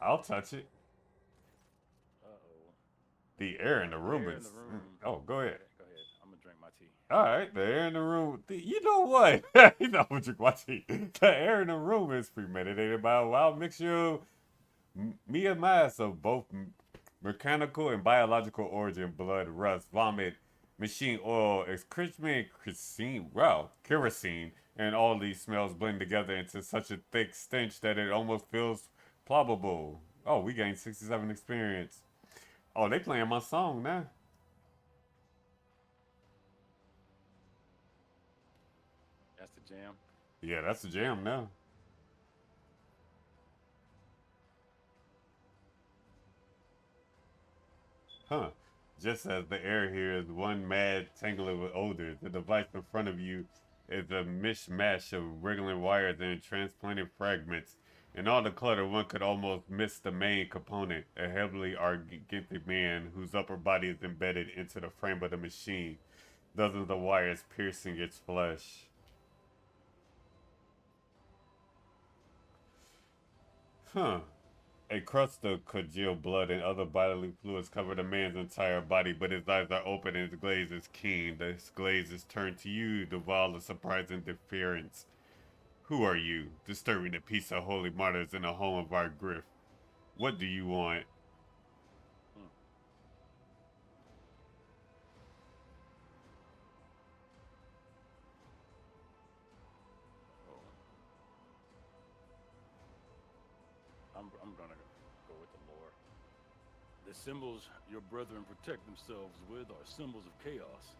I'll touch it. Uh-oh. The air in the The room air in the is. room. Oh, go ahead. Okay, go ahead. I'm gonna drink my tea. All right, the air in the room. You know what? You know what you're watching. The air in the room is premeditated by a wild mixture of mass of both mechanical and biological origin: blood, rust, vomit, machine oil, excrement, kerosene, and all these smells blend together into such a thick stench that it almost feels plausible. Oh, we gained 67 experience. Oh, they playing my song now. That's the jam. Yeah, that's the jam now. Huh. Just as the air here is one mad tangling with odors, the device in front of you is a mishmash of wriggling wires and transplanted fragments. In all the clutter, one could almost miss the main component, a heavily argentic man whose upper body is embedded into the frame of the machine, dozens of wires piercing its flesh. Huh. A crust of congealed blood and other bodily fluids cover the man's entire body, but his eyes are open and his gaze is keen. This gaze is turned to you, devoid of surprising deference. Who are you, disturbing the peace of holy martyrs in the home of our griff? What do you want? Hmm. Oh, I'm gonna go with the lore. The symbols your brethren protect themselves with are symbols of chaos.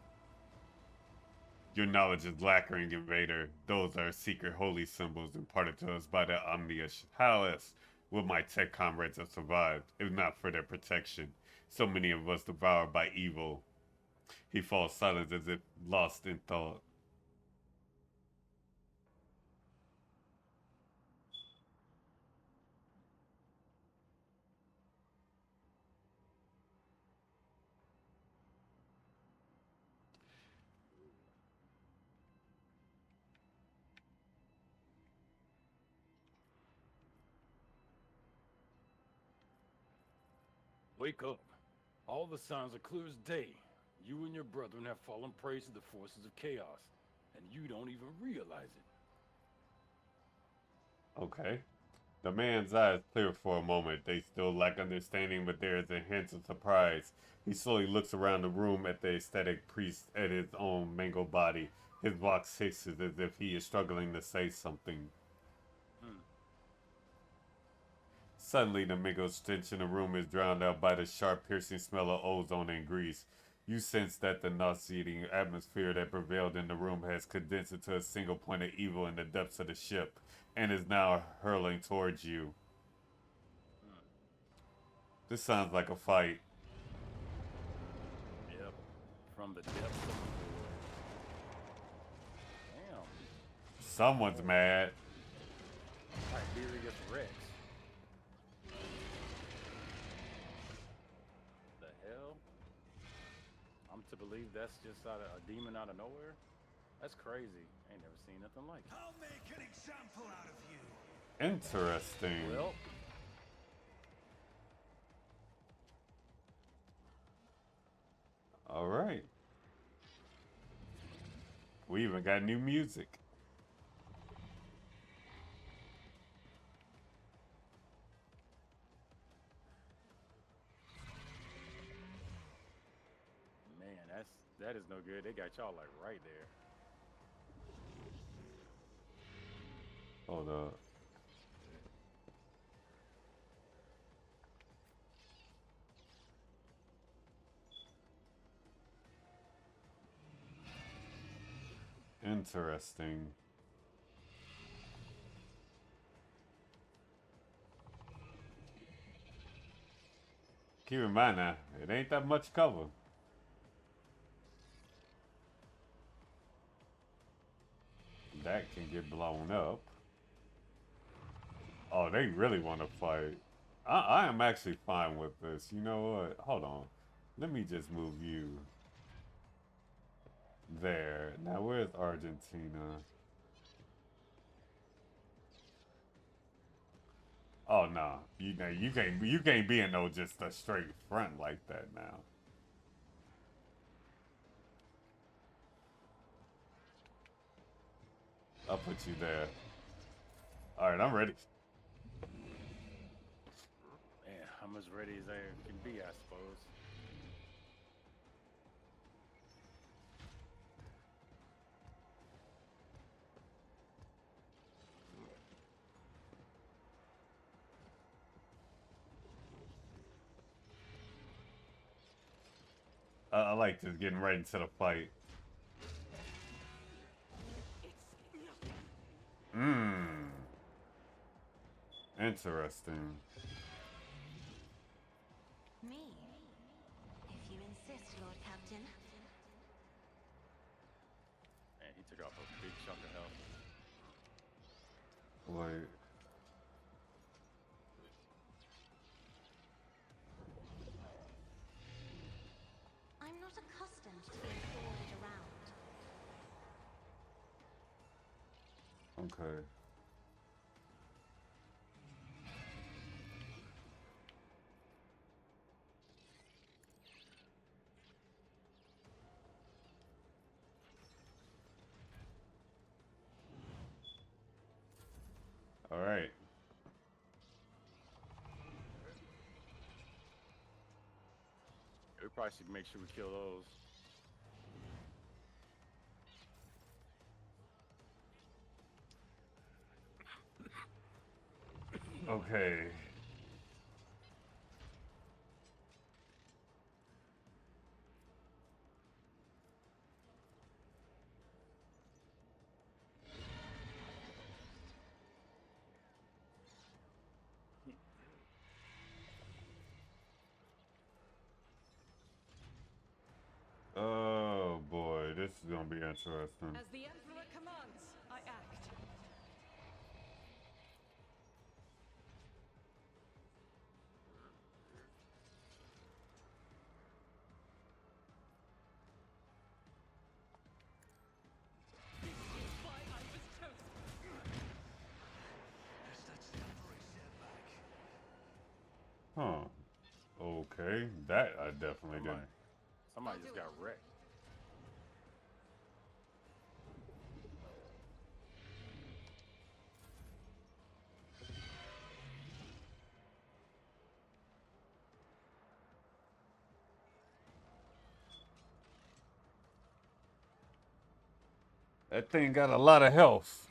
Your knowledge is lacquering, invader. Those are secret holy symbols imparted to us by the Omnius. How else would my tech comrades have survived, if not for their protection? So many of us devoured by evil. He falls silent as if lost in thought. Wake up. All the signs are clear as day. You and your brethren have fallen prey to the forces of chaos, and you don't even realize it. Okay. The man's eyes clear for a moment. They still lack understanding, but there is a hint of surprise. He slowly looks around the room at the aesthetic priest at his own mangled body. His voice hisses as if he is struggling to say something. Hmm. Suddenly, the mingled stench in the room is drowned out by the sharp, piercing smell of ozone and grease. You sense that the nauseating atmosphere that prevailed in the room has condensed into a single point of evil in the depths of the ship and is now hurling towards you. Hmm. This sounds like a fight. Yep. From the depths of the void. Damn. Someone's mad. Tiberius Rex. The hell? I'm to believe that's just out of a demon out of nowhere? That's crazy. Ain't never seen nothing like it. I'll make an example out of you. Interesting. Well, All right. We even got new music. man, that is no good. They got y'all like right there. Hold up. Interesting. Keep in mind now, it ain't that much cover. That can get blown up. Oh, they really want to fight. I am actually fine with this. You know what? Hold on. Let me just move you there. Now, where's Argentina? Oh no, you know you can't be in no just a straight front like that now. I'll put you there. All right, I'm ready. Man, I'm as ready as I can be, I suppose. I like just getting right into the fight. Mmm. Interesting. Me? If you insist, Lord Captain. Man, he took off a big chunk of health. Wait. I'm not accustomed to being ordered around. Okay. All right. We probably should make sure we kill those. Okay. Oh boy, this is gonna be interesting. As the Emperor commands, I act. This is why I was chosen. Guess that's the operation back. Huh. Okay, that I definitely didn't. Somebody just got wrecked. That thing got a lot of health.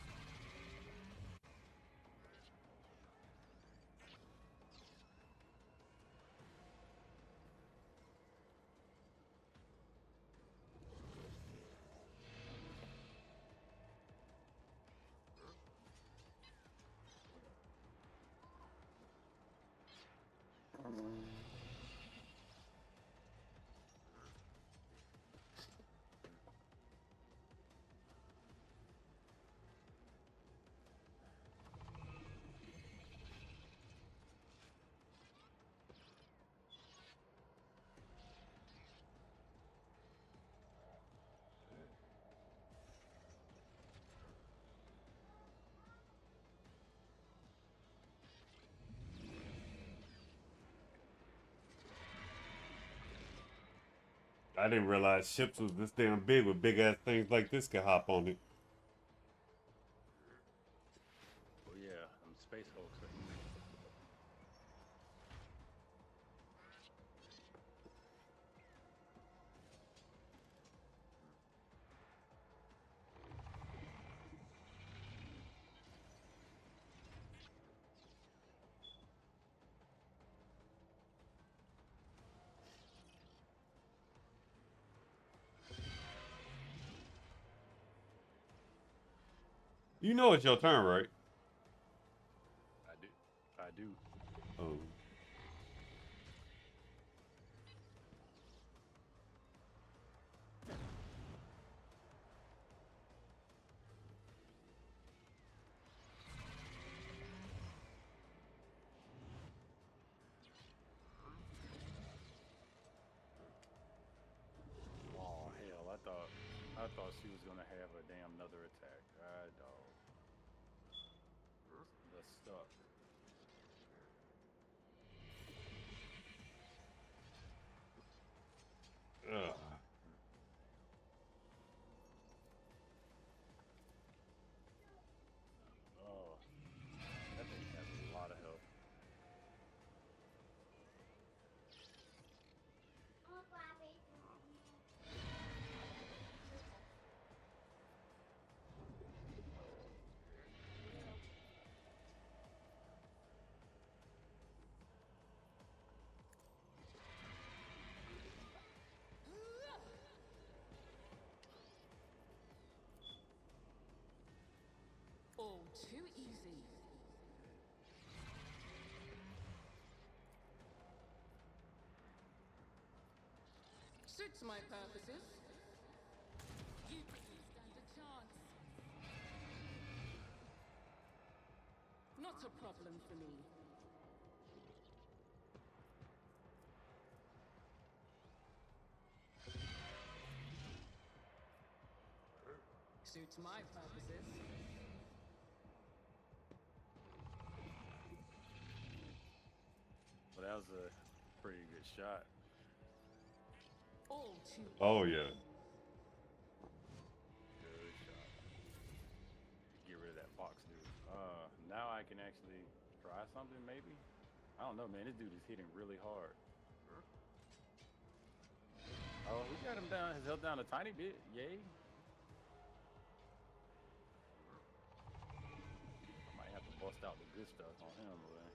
I didn't realize ships was this damn big with big ass things like this could hop on it. Oh yeah, them space folks. You know it's your turn, right? I do. I do. Oh. Oh hell, I thought she was gonna have a damn another attack. God dog. The stuff. Suits my purposes. You couldn't stand a chance. Not a problem for me. Suits my purposes. Well, that was a pretty good shot. All too Oh yeah. Good shot. Get rid of that fox dude. Now I can actually try something maybe? I don't know, man. This dude is hitting really hard. Oh, we got him down, his health down a tiny bit. Yay. I might have to bust out the good stuff on him, man.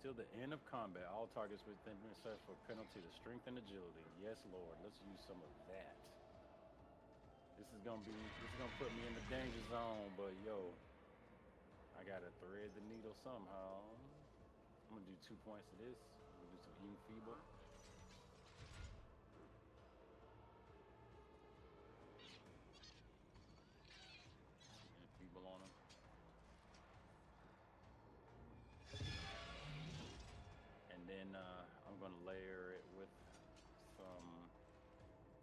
Till the end of combat, all targets within search for penalty to strength and agility. Yes, Lord. Let's use some of that. This is gonna put me in the danger zone, but yo, I gotta thread the needle somehow. I'm gonna do 2 points of this. I'm gonna do some enfeeble. Enfeeble on him. And then I'm gonna layer it with some.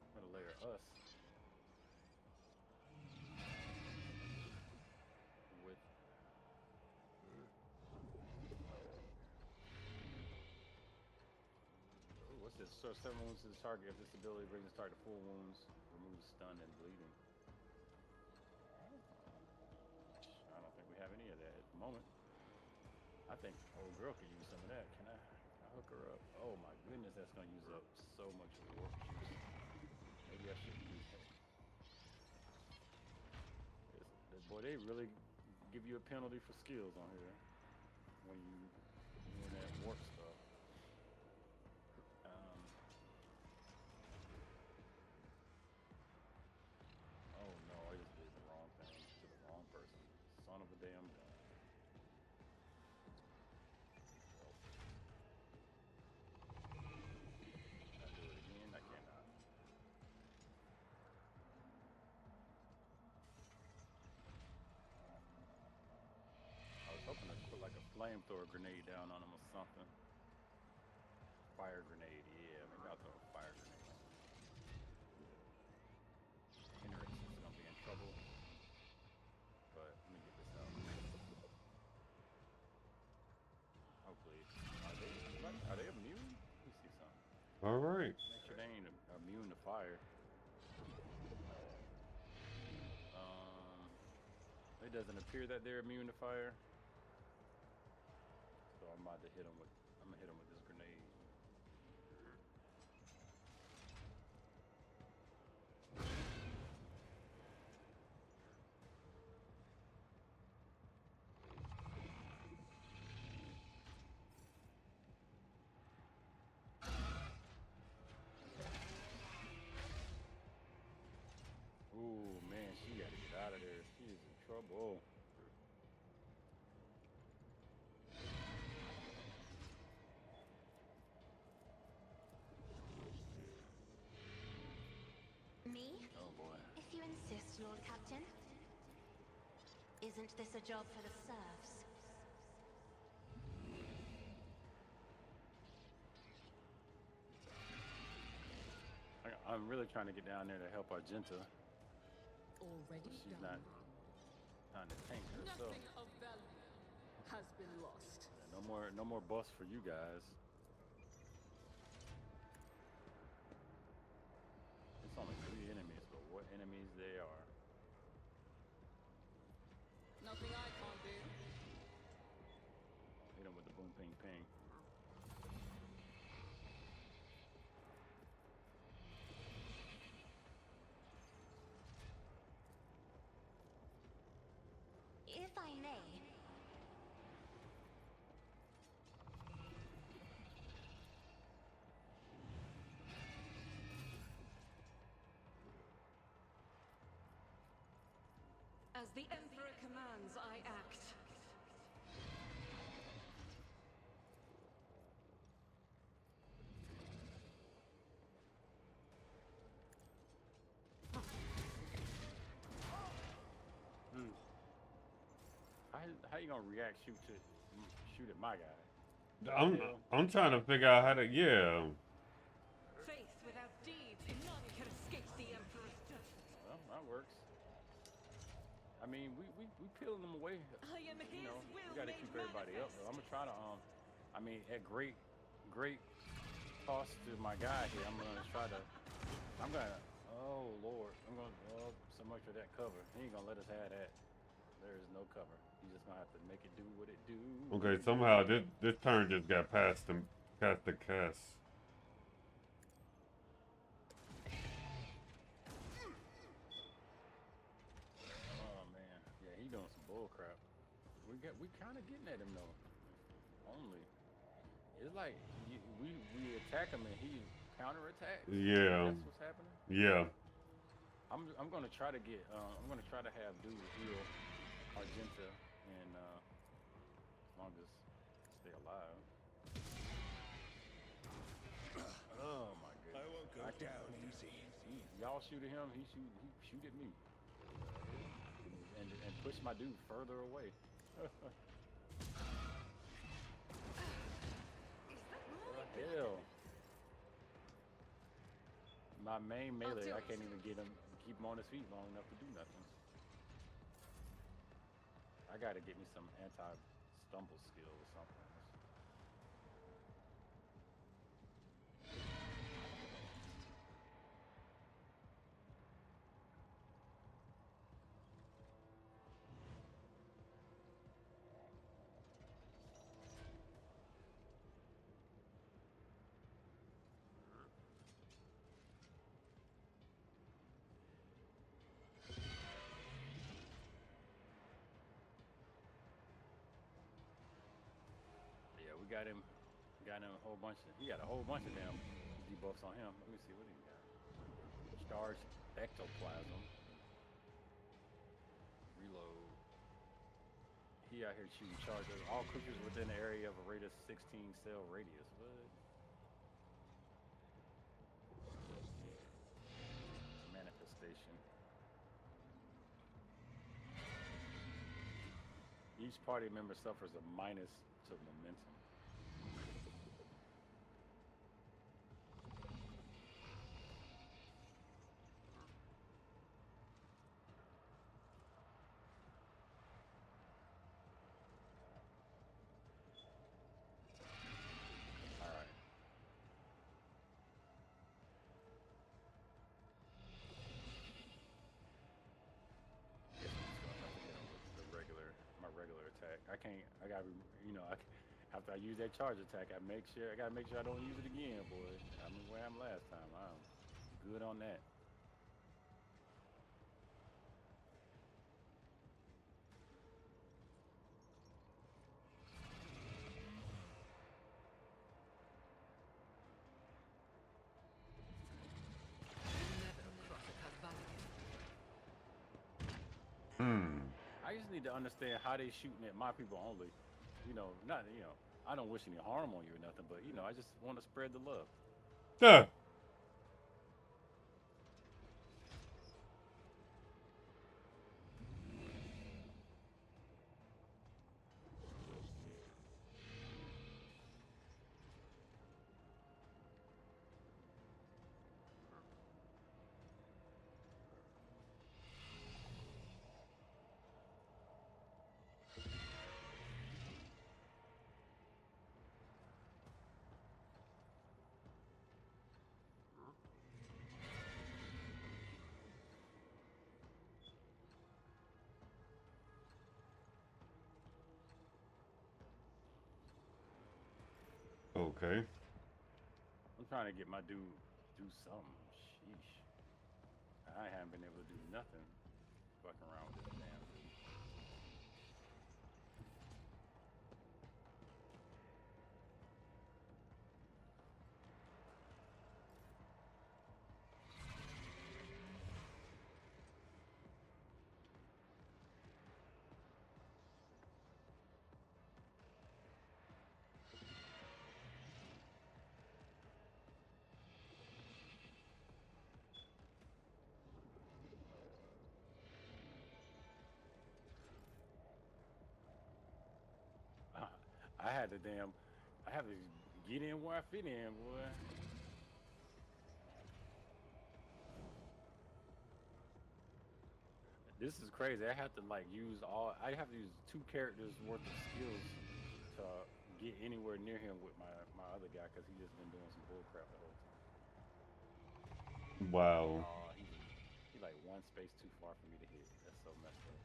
I'm gonna layer us with. Ooh, what's this? So 7 wounds to the target. If this ability brings the target to full wounds, removes stun and bleeding. I don't think we have any of that at the moment. I think old girl could use some of that. Can I hook her up? Oh my goodness, that's gonna use up so much warp juice. Maybe I should use that. Boy, they really give you a penalty for skills on here when you doing that warp stuff. Oh no, I just did the wrong thing to the wrong person. Son of a damn gun. Hoping to put like a flamethrower grenade down on him or something. Fire grenade, yeah, maybe I'll throw a fire grenade on him. Henrix is gonna be in trouble. But let me get this out. Hopefully. Are they immune? Let me see something. Alright. Make sure they ain't immune to fire. It doesn't appear that they're immune to fire. So I'm about to hit him with. I'm gonna hit him with this grenade. Ooh man, she gotta get out of there. She is in trouble. Me? Oh boy. If you insist, Lord Captain. Isn't this a job for the serfs? I'm really trying to get down there to help Argenta. already She's done. not trying to tank herself. Nothing of value has been lost. Yeah, no more buffs for you guys. It's only 3 enemies, but what enemies they are. Nothing I can't do. Hit them with the boom ping ping. If I may. As the Emperor commands, I act. How you gonna react? Shoot at my guy? I'm trying to figure out how to Faith without deeds, none can escape the Emperor's death. Well, that works. I mean, we peeling them away. I am his will We gotta made keep everybody up. manifest. Though. I'm gonna try to I mean, at great cost to my guy here, oh Lord, so much for that cover. He ain't gonna let us have that. There is no cover. He's just gonna have to make it do what it do. Okay, somehow this turn just got past the cast. Oh man, yeah, he doing some bull crap. We kind of getting at him though. Only it's like we attack him and he counterattacks. Yeah. That's what's happening. Yeah. I'm gonna try to get I'm gonna try to have dude heal Argenta and as long as stay alive. Oh my goodness. I won't go down easy. Y'all shoot at him, he shoot at me. And push my dude further away. Hell. My main melee, I can't even keep him on his feet long enough to do nothing. I gotta get me some anti-stumble skill or something. Got him a whole bunch of, he got a whole bunch of damn debuffs on him. Let me see what he got. Charged ectoplasm. Reload. He out here shooting charges. All creatures within the area of a radius 16 cell radius. What? Manifestation. Each party member suffers a minus to momentum. After I use that charge attack, I gotta make sure I don't use it again, boy. I'm where I'm last time. I'm good on that. I just need to understand how they shooting at my people only. I don't wish any harm on you or nothing, but I just want to spread the love. Yeah. Okay. I'm trying to get my dude do something. Sheesh. I haven't been able to do nothing fucking around with this damn dude. had to get in where I fit in, boy. This is crazy. I have to use two characters worth of skills to get anywhere near him with my other guy because he just been doing some bullcrap the whole time. Wow. Oh, he like one space too far for me to hit. That's so messed up.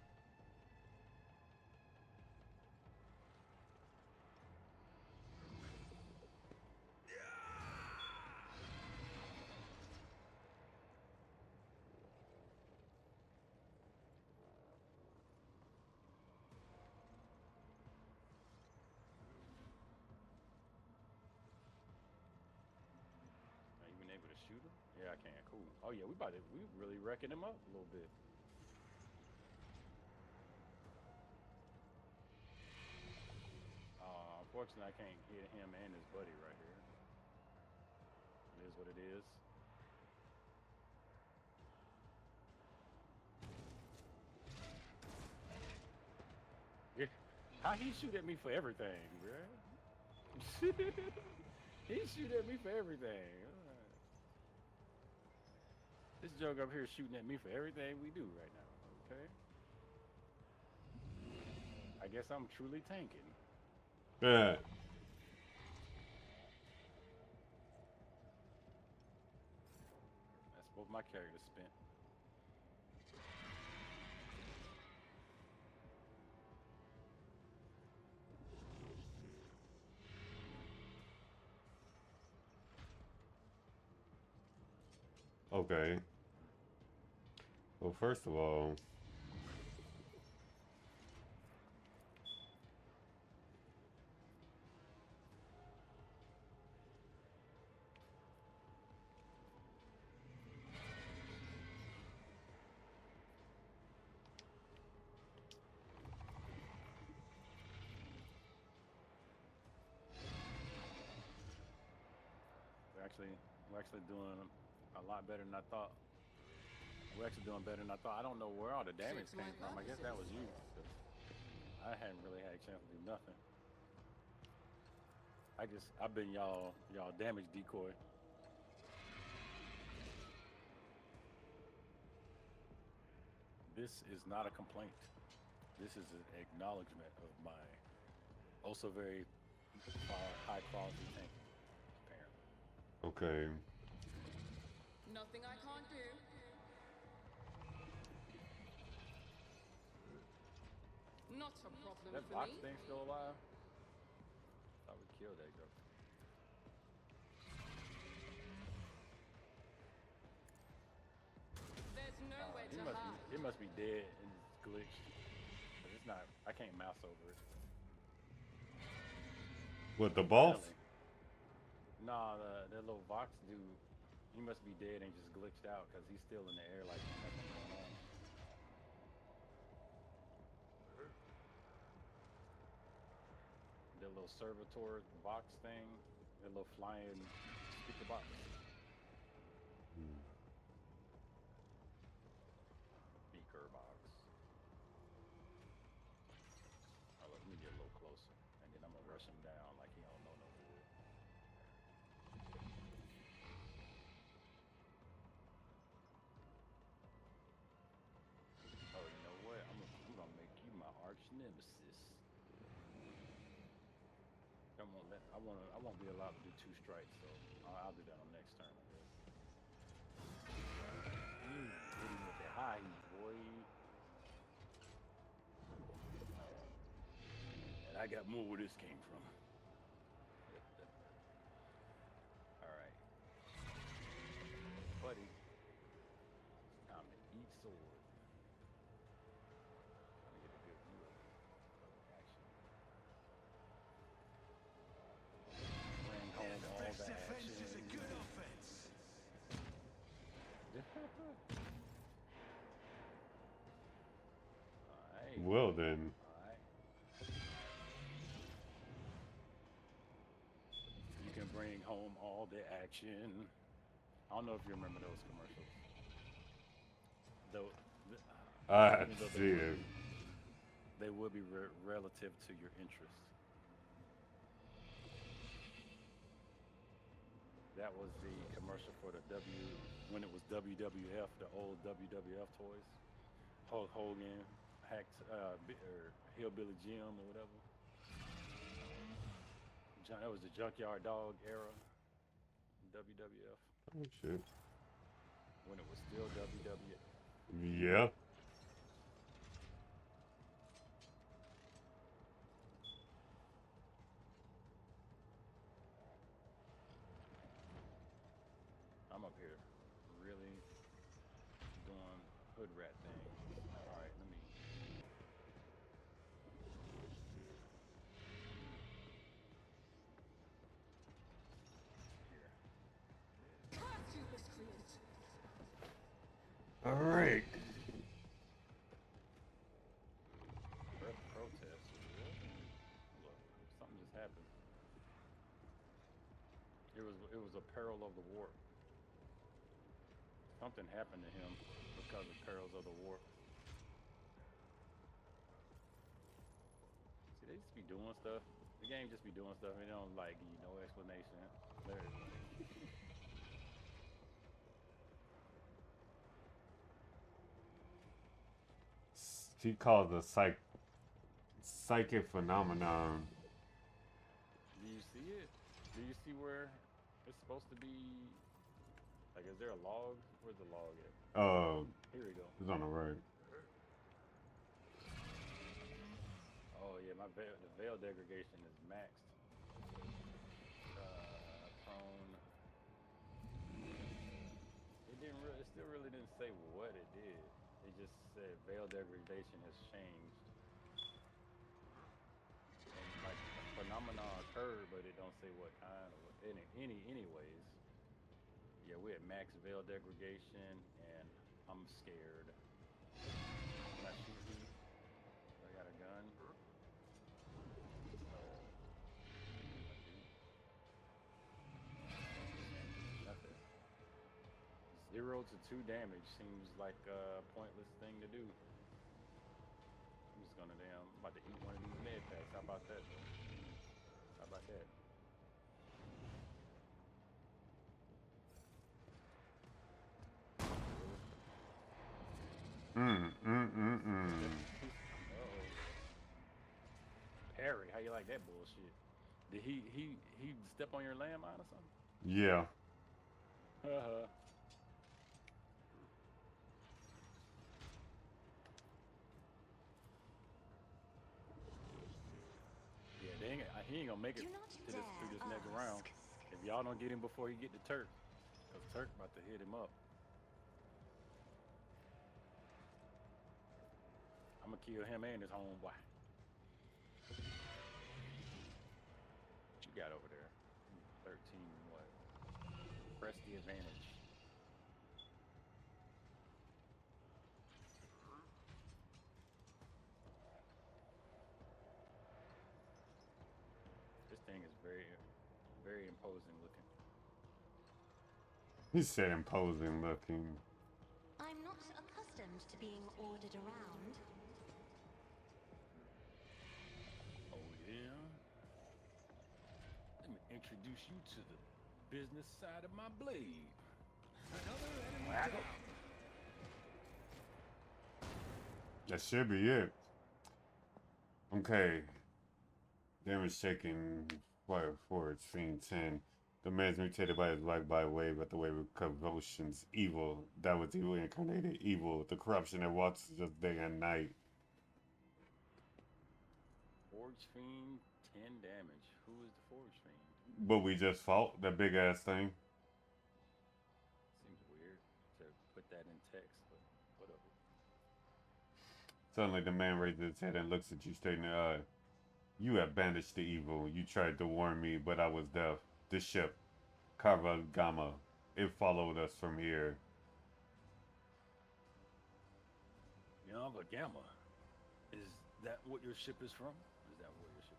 Are you been able to shoot him? Yeah, I can. Cool. Oh yeah, we really wrecking him up a little bit. Unfortunately, I can't hit him and his buddy right here. It is what it is. Yeah. How he shoot at me for everything, bruh? He shoot at me for everything. This joke up here is shooting at me for everything we do right now. Okay. I guess I'm truly tanking. Yeah. That's both my characters spent. Okay. Well, first of all, We're actually doing a lot better than I thought. We're actually doing better than I thought. I don't know where all the damage Suits my came from. I guess that was you. 'Cause I hadn't really had a chance to do nothing. I've been y'all damage decoy. This is not a complaint. This is an acknowledgement of my also very high quality tank. Apparently. okay. Nothing I can't do. Not a problem That for box me. thing still alive? Thought we killed that girl. There's nowhere to hide. It must be dead and glitched. 'Cause it's not. I can't mouse over it. What, the boss? Really? Nah, the little Vox dude. He must be dead and just glitched out because he's still in the air like nothing going on. The little servitor box thing, the little flying speaker box. Speaker box. Oh, let me get a little closer, and then I'm gonna rush him down like he don't know no good. Oh, you know what? I'm gonna make you my arch nemesis. I won't be allowed to do 2 strikes, so I'll do that on next turn, I guess. Hit him with that high heat, boy. And I got more where this came from. Alright. Buddy. Time to eat sword. Let me get a good view of action. Bring home all Best the defense action. is a good offense. Alright. Well then. Alright. You can bring home all the action. I don't know if you remember those commercials. Though, I even though see it. they would be relative to your interests. That was the commercial for the when it was WWF, the old WWF toys. Hulk Hogan, or Hillbilly Jim or whatever. That was the Junkyard Dog era, WWF, Oh shit. when it was still WWF. Yeah. I'm up here really doing hood rat things. All right, let me. Here. Curse you, miscreant! All right. Protest. Look, something just happened. It was a peril of the warp. Something happened to him because of perils of the warp. See, they just be doing stuff. The game just be doing stuff. They don't like give you no explanation. There. She calls a psychic phenomenon. Do you see it? Do you see where it's supposed to be? Like, is there a log? Where's the log at? Here we go. It's on the right. Oh yeah, the veil degradation is maxed. Prone. It still really didn't say what it did. It just said veil degradation has changed. And like a phenomenon occurred, but it don't say what kind or what anyways. Yeah, we're at max veil degradation and I'm scared. Can I shoot you? I got a gun. Nothing. 0 to 2 damage seems like a pointless thing to do. I'm just gonna I'm about to eat one of these med packs. How about that though? How about that? Uh-oh. Parry, how you like that bullshit? Did he step on your landmine or something? Yeah. Uh-huh. Yeah, he ain't gonna make it Do not through this dare next round. ask. If y'all don't get him before he get to Turk, cause Turk about to hit him up. I'm gonna kill him and his homeboy. What you got over there? 13 what? Press the advantage. This thing is very, very imposing looking. He said imposing looking. I'm not accustomed to being ordered around. Oh yeah? Let me introduce you to the business side of my blade. Another enemy Whack 'em. down. That should be it. Okay. Damage taken. Fire forward. Fiend 10. The man's mutated by his life by wave at the wave of convulsions. Evil. That was evil incarnated. Evil. The corruption that watches us day and night. Forge Fiend, 10 damage. Who is the Forge Fiend? But we just fought that big ass thing. Seems weird to put that in text, but whatever. Suddenly the man raises his head and looks at you straight in the eye. You have banished the evil. You tried to warn me, but I was deaf. The ship, Carva Gamma, it followed us from here. Yamba Gamma. Is that what your ship is from? Is that where your ship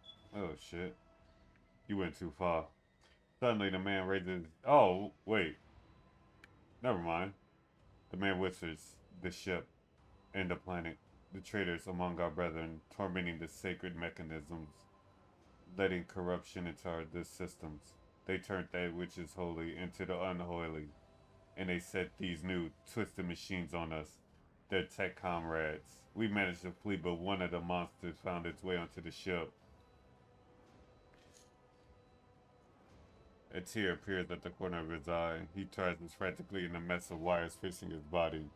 is from? Oh shit. You went too far. Suddenly the man raises... Oh, wait. Never mind. The man whispers, the ship and the planet. The traitors among our brethren, tormenting the sacred mechanisms, letting corruption into the systems. They turned that which is holy into the unholy, and they set these new, twisted machines on us, their tech comrades. We managed to flee, but one of the monsters found its way onto the ship. A tear appears at the corner of his eye. He tries frantically in a mess of wires piercing his body.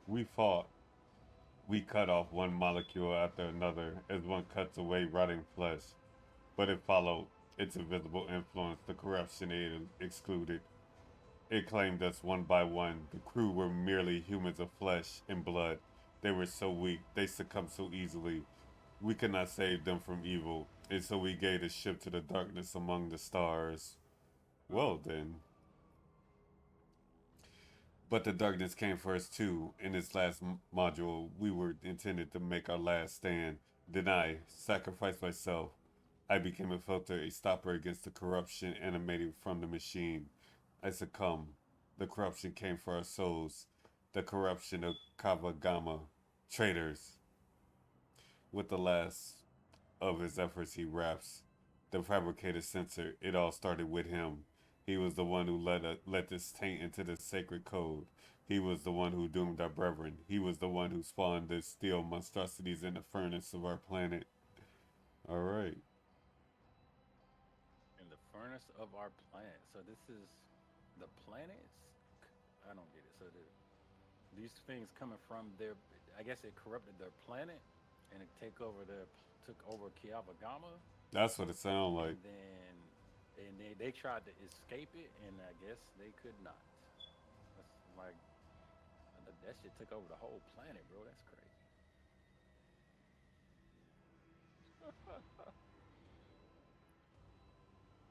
We fought. We cut off one molecule after another as one cuts away rotting flesh. But it followed. Its invisible influence, the corruption it excluded. It claimed us one by one. The crew were merely humans of flesh and blood. They were so weak, they succumbed so easily. We could not save them from evil, and so we gave the ship to the darkness among the stars. Well then. But the darkness came for us too. In this last module, we were intended to make our last stand. Then I sacrificed myself. I became a filter, a stopper against the corruption emanating from the machine. I succumbed. The corruption came for our souls. The corruption of Kavagama. Traitors. With the last of his efforts, he raps. The fabricated censor. It all started with him. He was the one who let this taint into the sacred code. He was the one who doomed our brethren. He was the one who spawned the steel monstrosities in the furnace of our planet. Alright. In the furnace of our planet. So this is the planets? I don't get it. So these things coming from their, I guess it corrupted their planet and it took over Kiavagama. That's what it sounded like. And then they tried to escape it, and I guess they could not. That's like that shit took over the whole planet, bro. That's crazy.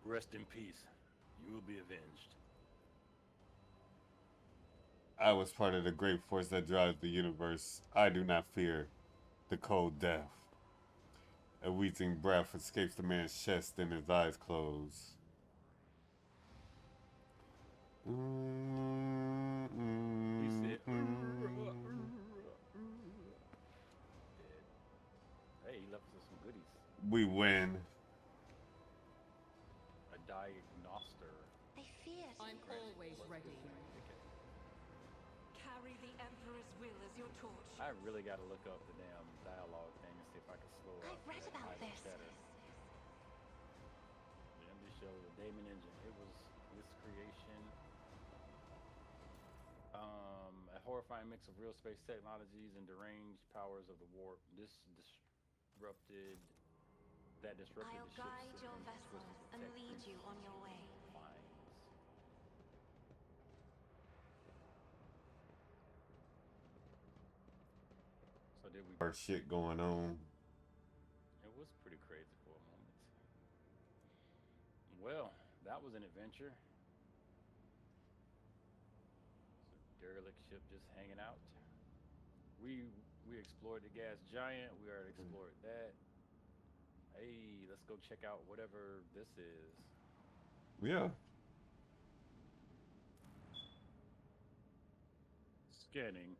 Rest in peace. You will be avenged. I was part of the great force that drives the universe. I do not fear the cold death. A wheezing breath escapes the man's chest and his eyes close. He said, hey, he left us some goodies. We win. A diagnoster. They fear to I'm always ready. Carry the Emperor's will as your torch. I really got to look up the damn dialogue thing and see if I can slow up. I've read that about idle this. chatter. The MD show, the Damon Engine. It was this creation. A horrifying mix of real space technologies and deranged powers of the warp. Disrupted I'll the ship's guide your systems vessel twisted to and protect lead you on princesses your way. from finds. So did we? Our shit going on. It was pretty crazy for a moment. Well, that was an adventure. It's a derelict ship just hanging out. We explored the gas giant. We already explored that. Hey, let's go check out whatever this is. Yeah. Scanning.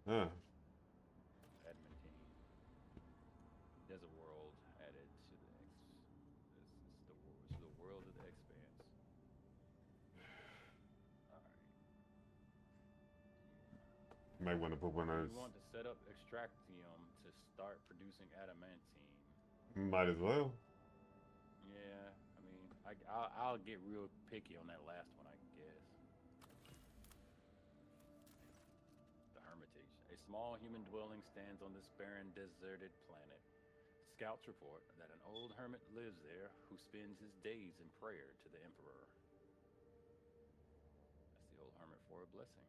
Huh. Admin team. Desert world added to the the world of the expanse. Alright. You might want to put one of We those. want to set up extractium to start producing adamantine. Might as well. Yeah, I mean, I'll get real picky on that last one, I guess. The Hermitage. A small human dwelling stands on this barren, deserted planet. Scouts report that an old hermit lives there who spends his days in prayer to the Emperor. That's the old hermit for a blessing.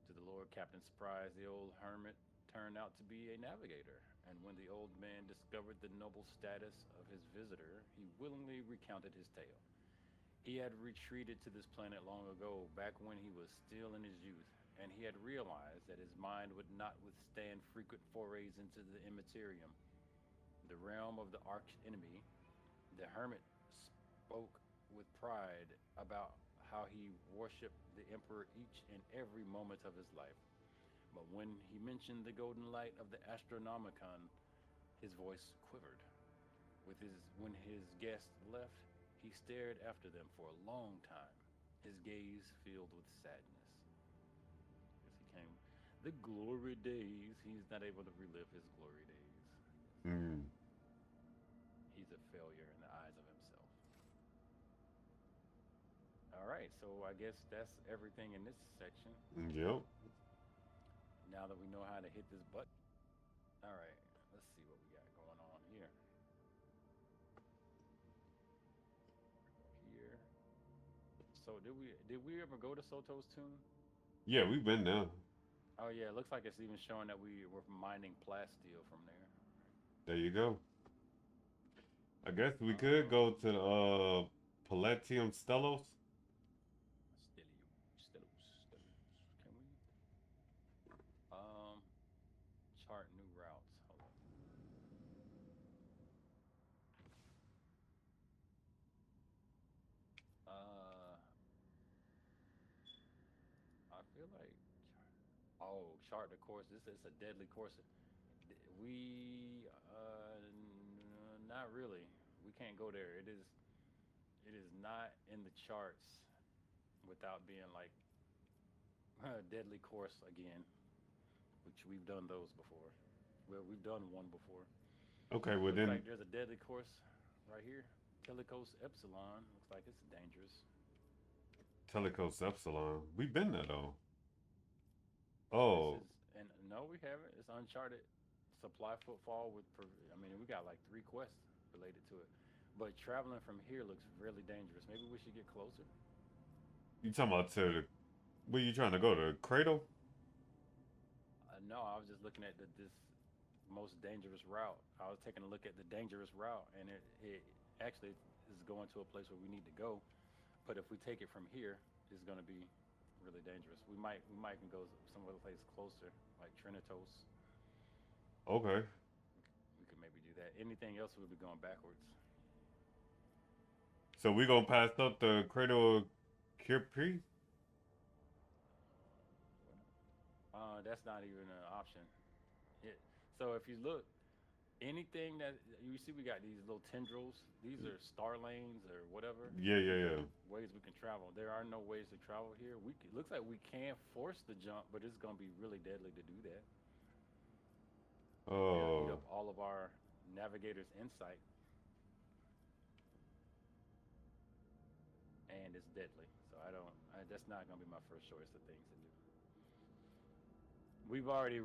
To the Lord Captain's surprise, the old hermit turned out to be a navigator, and when the old man discovered the noble status of his visitor, he willingly recounted his tale. He had retreated to this planet long ago, back when he was still in his youth, and he had realized that his mind would not withstand frequent forays into the immaterium, the realm of the arch enemy. The hermit spoke with pride about how he worshipped the emperor each and every moment of his life. But when he mentioned the golden light of the Astronomicon, His voice quivered. When his guest left, he stared after them for a long time, his gaze filled with sadness. As he came, the glory days. He's not able to relive his glory days. Mm. He's a failure in the eyes of himself. All right, so I guess that's everything in this section. Yep. Now that we know how to hit this button. All right, let's see what we got going on here. Here. So did we ever go to Soto's tomb? Yeah, we've been there. Oh yeah, it looks like it's even showing that we were mining plasteel from there. There you go. I guess we could go to Palatium Stellos. Stellos. Can we? Chart new routes. Hold on. I feel like, chart the course. This is a deadly course. We, not really. We can't go there. It is not in the charts without being like a deadly course again, which we've done those before. Well, we've done one before. Okay, well Looks then. like there's a deadly course right here. Telecos Epsilon. Looks like it's dangerous. Telecos Epsilon. We've been there though. Oh. And no, we haven't. It's uncharted. Supply footfall with. I mean, we got like 3 quests related to it. But traveling from here looks really dangerous. Maybe we should get closer. You talking about to the? Where you trying to go to? Cradle? No, I was just looking at this most dangerous route. I was taking a look at the dangerous route, and it actually is going to a place where we need to go. But if we take it from here, it's going to be really dangerous. We might can go some other place closer, like Trinitos. Okay. We could maybe do that. Anything else, we'll be going backwards. So we gonna pass up the Cradle of Kirpi? That's not even an option. So if you look, anything that you see, we got these little tendrils. These are star lanes or whatever. Yeah. Ways we can travel. There are no ways to travel here. Looks like we can force the jump, but it's gonna be really deadly to do that. Oh. Eat up all of our navigator's insight, and it's deadly. So that's not gonna be my first choice of things to do. We've already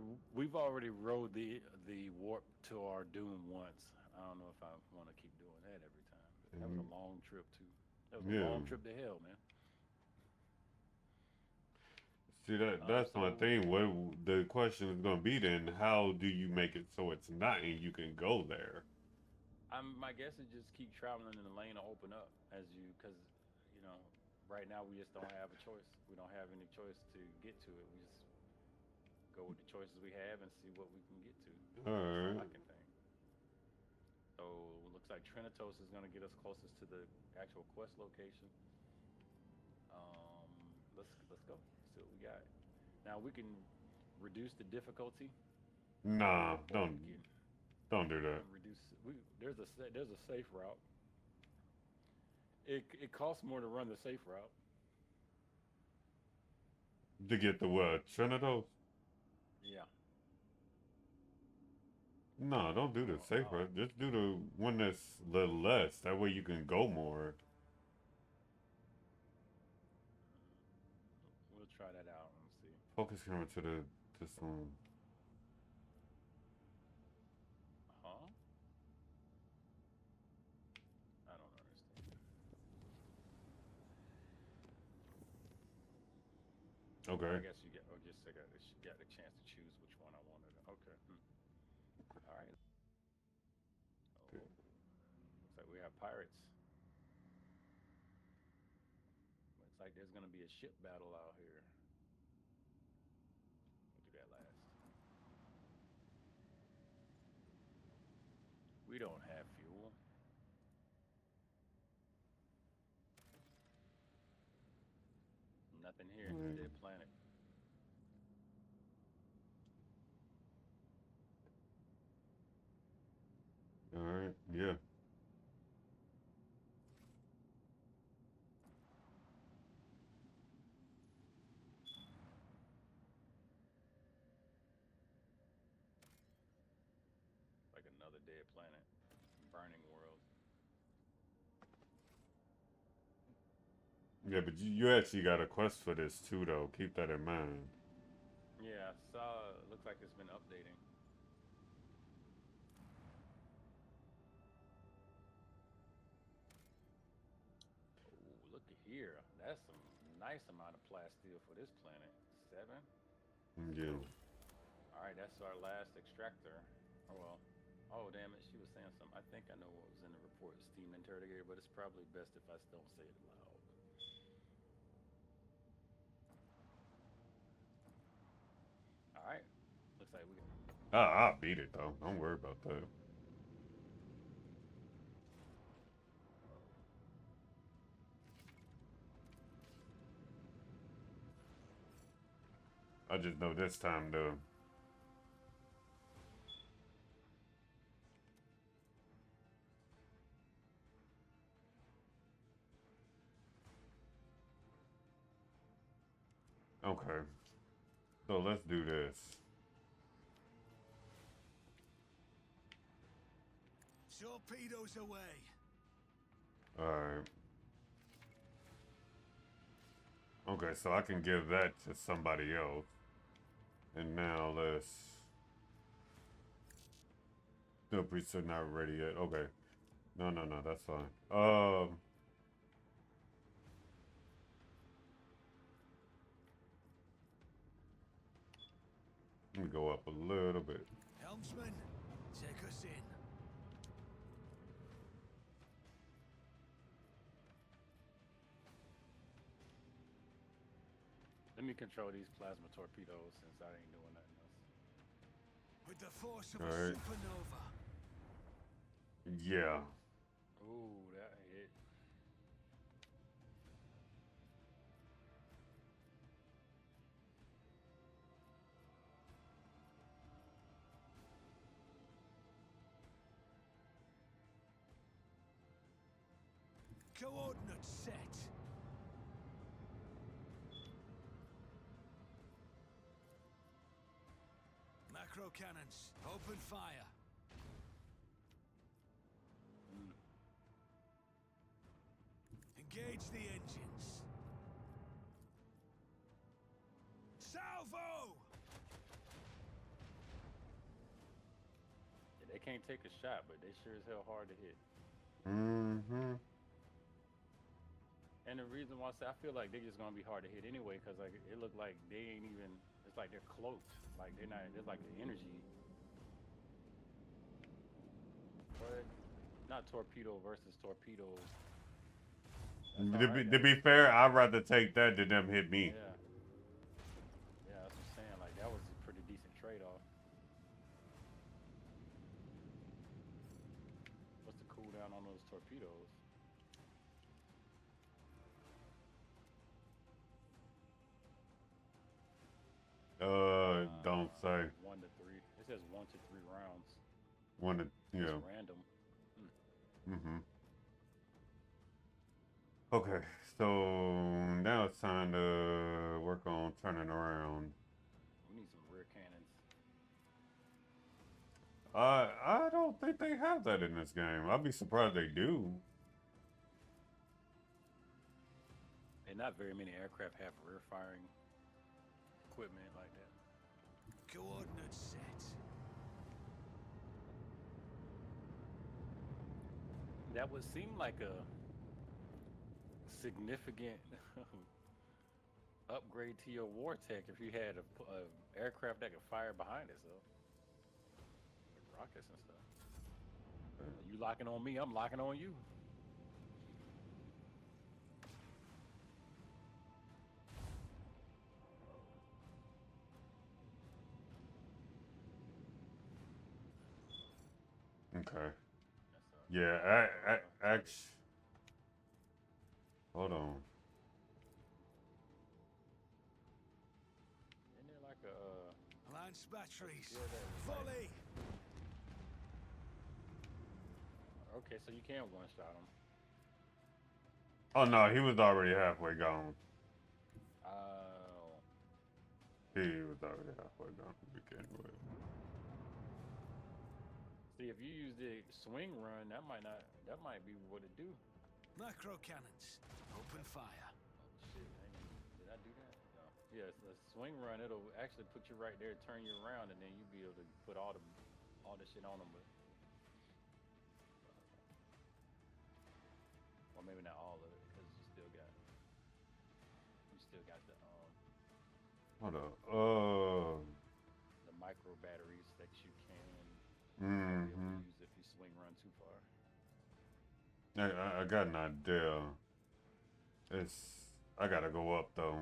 rode the warp to our doom once. I don't know if I want to keep doing that every time. That was a long trip too. That was a long trip to hell, man. See that's my thing. What the question is gonna be then? How do you make it so it's not and you can go there? My guess is just keep traveling and the lane will open up because right now we just don't have a choice. We don't have any choice to get to it. We just go with the choices we have and see what we can get to. All right. I can think. So it looks like Trinitos is going to get us closest to the actual quest location. Let's go. See what we got. Now we can reduce the difficulty. Nah, don't do that. There's a safe route. It costs more to run the safe route. To get the what? Trinitos? Yeah. No, don't do the safer. Just do the one that's the less. That way you can go more. We'll try that out and see. Focus camera to this one. Huh? I don't understand. Okay. I guess you got a chance to choose which one I wanted. Okay. All right. Good. Looks like we have pirates. Looks like there's gonna be a ship battle out here. We'll do that last. We don't have fuel. Nothing here. It's a dead planet. dead planet. Burning world. Yeah, but you actually got a quest for this too, though. Keep that in mind. Yeah, I saw. Looks like it's been updating. Ooh, look at here. That's some nice amount of plasteel for this planet. 7. Yeah. All right, that's our last extractor. Oh, well. Oh, damn it. She was saying something. I think I know what was in the report. Steam interrogator, but it's probably best if I don't say it aloud. All right. Looks like we can. I'll beat it though. Don't worry about that. I just know this time though. Okay. So let's do this. Torpedoes away. Alright. Okay, so I can give that to somebody else. And now let's... No, priests are not ready yet. Okay. No, that's fine. Let me go up a little bit. Helmsman, take us in. Let me control these plasma torpedoes since I ain't doing nothing else. With the force of All a right. supernova. Yeah. Ooh, that hit. Coordinates set. Macro cannons, open fire. Engage the engines. Salvo! Yeah, they can't take a shot, but they sure as hell hard to hit. Mm-hmm. And the reason why I say I feel like they're just gonna be hard to hit anyway, cause like it looked like they ain't even. It's like they're cloaked. Like they're not. There's like the energy. But not torpedo versus torpedo. That's all right, To be fair, I'd rather take that than them hit me. Yeah. Yeah, that's what I'm saying. Like that was a pretty decent trade-off. What's the cooldown on those torpedoes? Don't say. 1 to 3. It says 1 to 3 rounds. One to, you It's know. random. Mm-hmm. Okay, so now it's time to work on turning around. We need some rear cannons. I don't think they have that in this game. I'd be surprised they do. And not very many aircraft have rear firing equipment like that. Coordinates set. That would seem like a significant upgrade to your war tech if you had a aircraft that could fire behind itself. With rockets and stuff. You locking on me, I'm locking on you. Okay. Yeah, hold on. Isn't there like a Lance batteries. Yeah, that- Volley. okay, so you can one-shot him. Oh no, he was already halfway gone. Oh. He was already halfway gone to begin with. See, if you use the swing run, that might not. That might be what it do. Macro cannons. Open fire. Shit, did I do that? No. Yeah, the swing run. It'll actually put you right there, turn you around, and then you'll be able to put all the shit on them. But or maybe not all of it, because you still got the Hold up. the micro batteries that you can Mm-hmm. use if you swing run too far. I got an idea. I gotta go up though.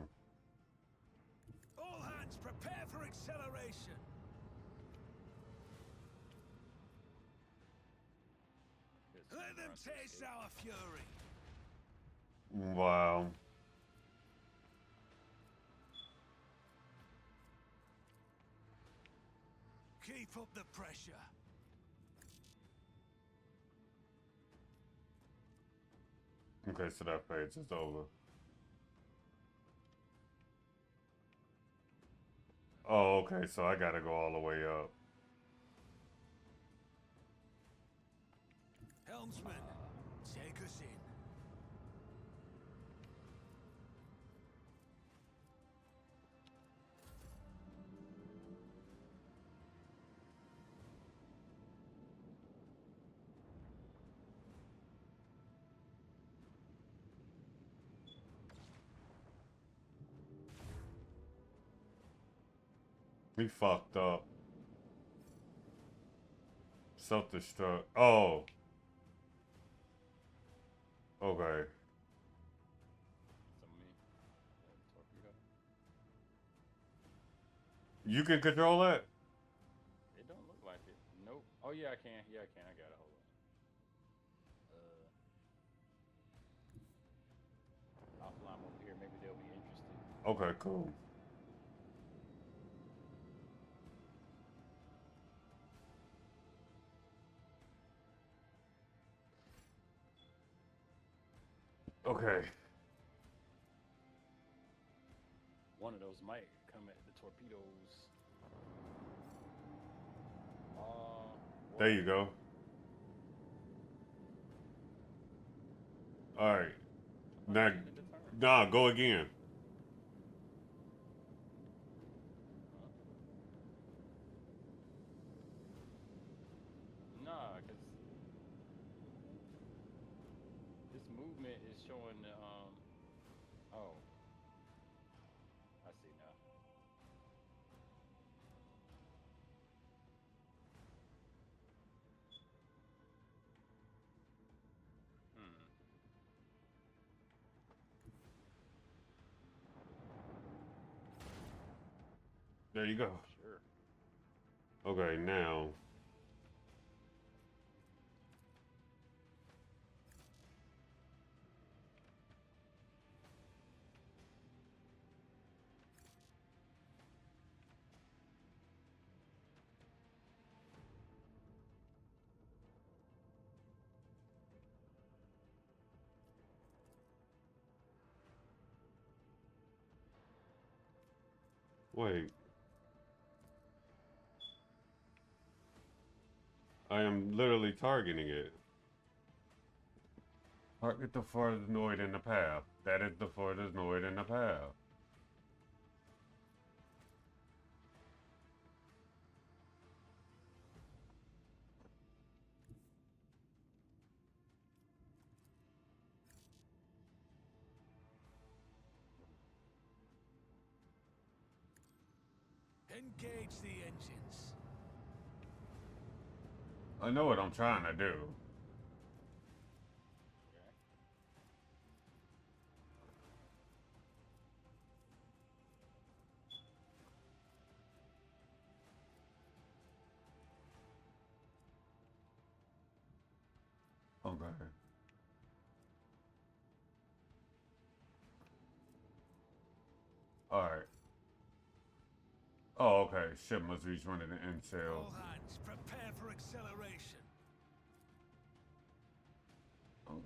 All hands prepare for acceleration. Let them taste our fury. Wow. Keep up the pressure. Okay, so that phase is over. Oh, okay, so I gotta go all the way up. Helmsman, take us in. We fucked up. Self-destruct. Oh. Okay. Some me. Torpedo. You can control that? It don't look like it. Nope. Oh yeah, I can. Yeah, I can. I got it. Hold on. I'll fly 'em over here. Maybe they'll be interested. Okay, cool. Okay. One of those might come at the torpedoes. There you go. Alright. Now, nah, go again. Nah, cause this movement is showing the oh, I see now. There you go. Sure. Okay, now. Wait. I am literally targeting it. Target the farthest noid in the path. That is the farthest noid in the path. Engage the engines. I know what I'm trying to do. Okay. Alright. Oh, okay. Ship must reach one of the intel. All hands prepare for acceleration. Okay.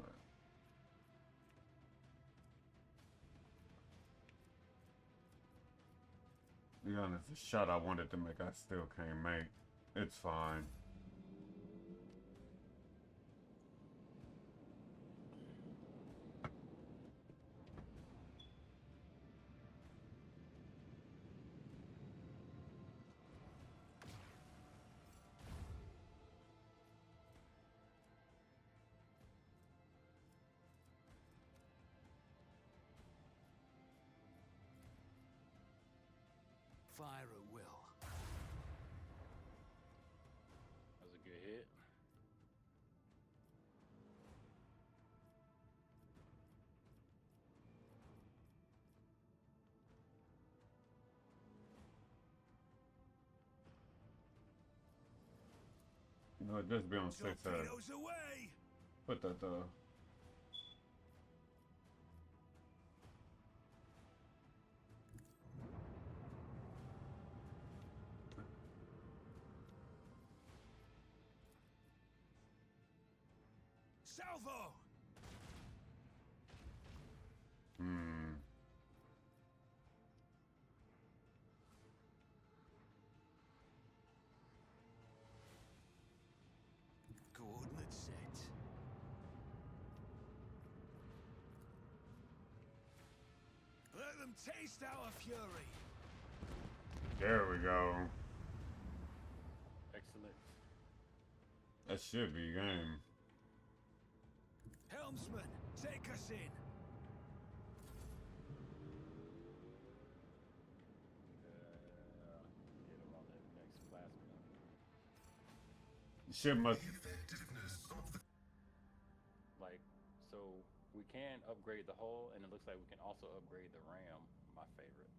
Be honest, the shot I wanted to make, I still can't make. It's fine. fire at will. That was a good hit. You know, it'd just be on 6 Torpedoes away! put that Salvo! Coordinates set. Let them taste our fury. There we go. Excellent. That should be game. Helmsman, take us in. Get him on that next plasma. Ship must. Like, so we can upgrade the hull, and it looks like we can also upgrade the RAM. My favorite.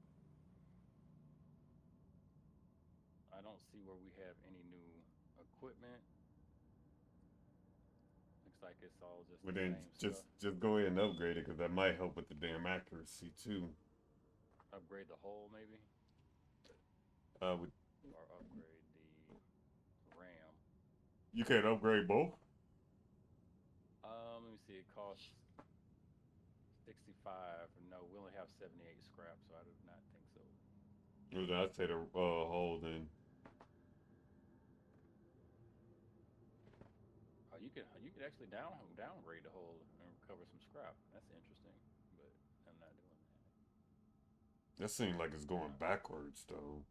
I don't see where we have any new equipment. Looks like it's all just But the then same stuff. just go ahead and upgrade it because that might help with the damn accuracy too. Upgrade the hull, maybe, With, or upgrade the RAM. you can't upgrade both. Let me see. It costs 65. No, we only have 78 scrap, so I do not think so. I'd say the hull then. Oh, you could actually downgrade the hull and recover some scrap. That's interesting, but I'm not doing that. That seems like it's going backwards though.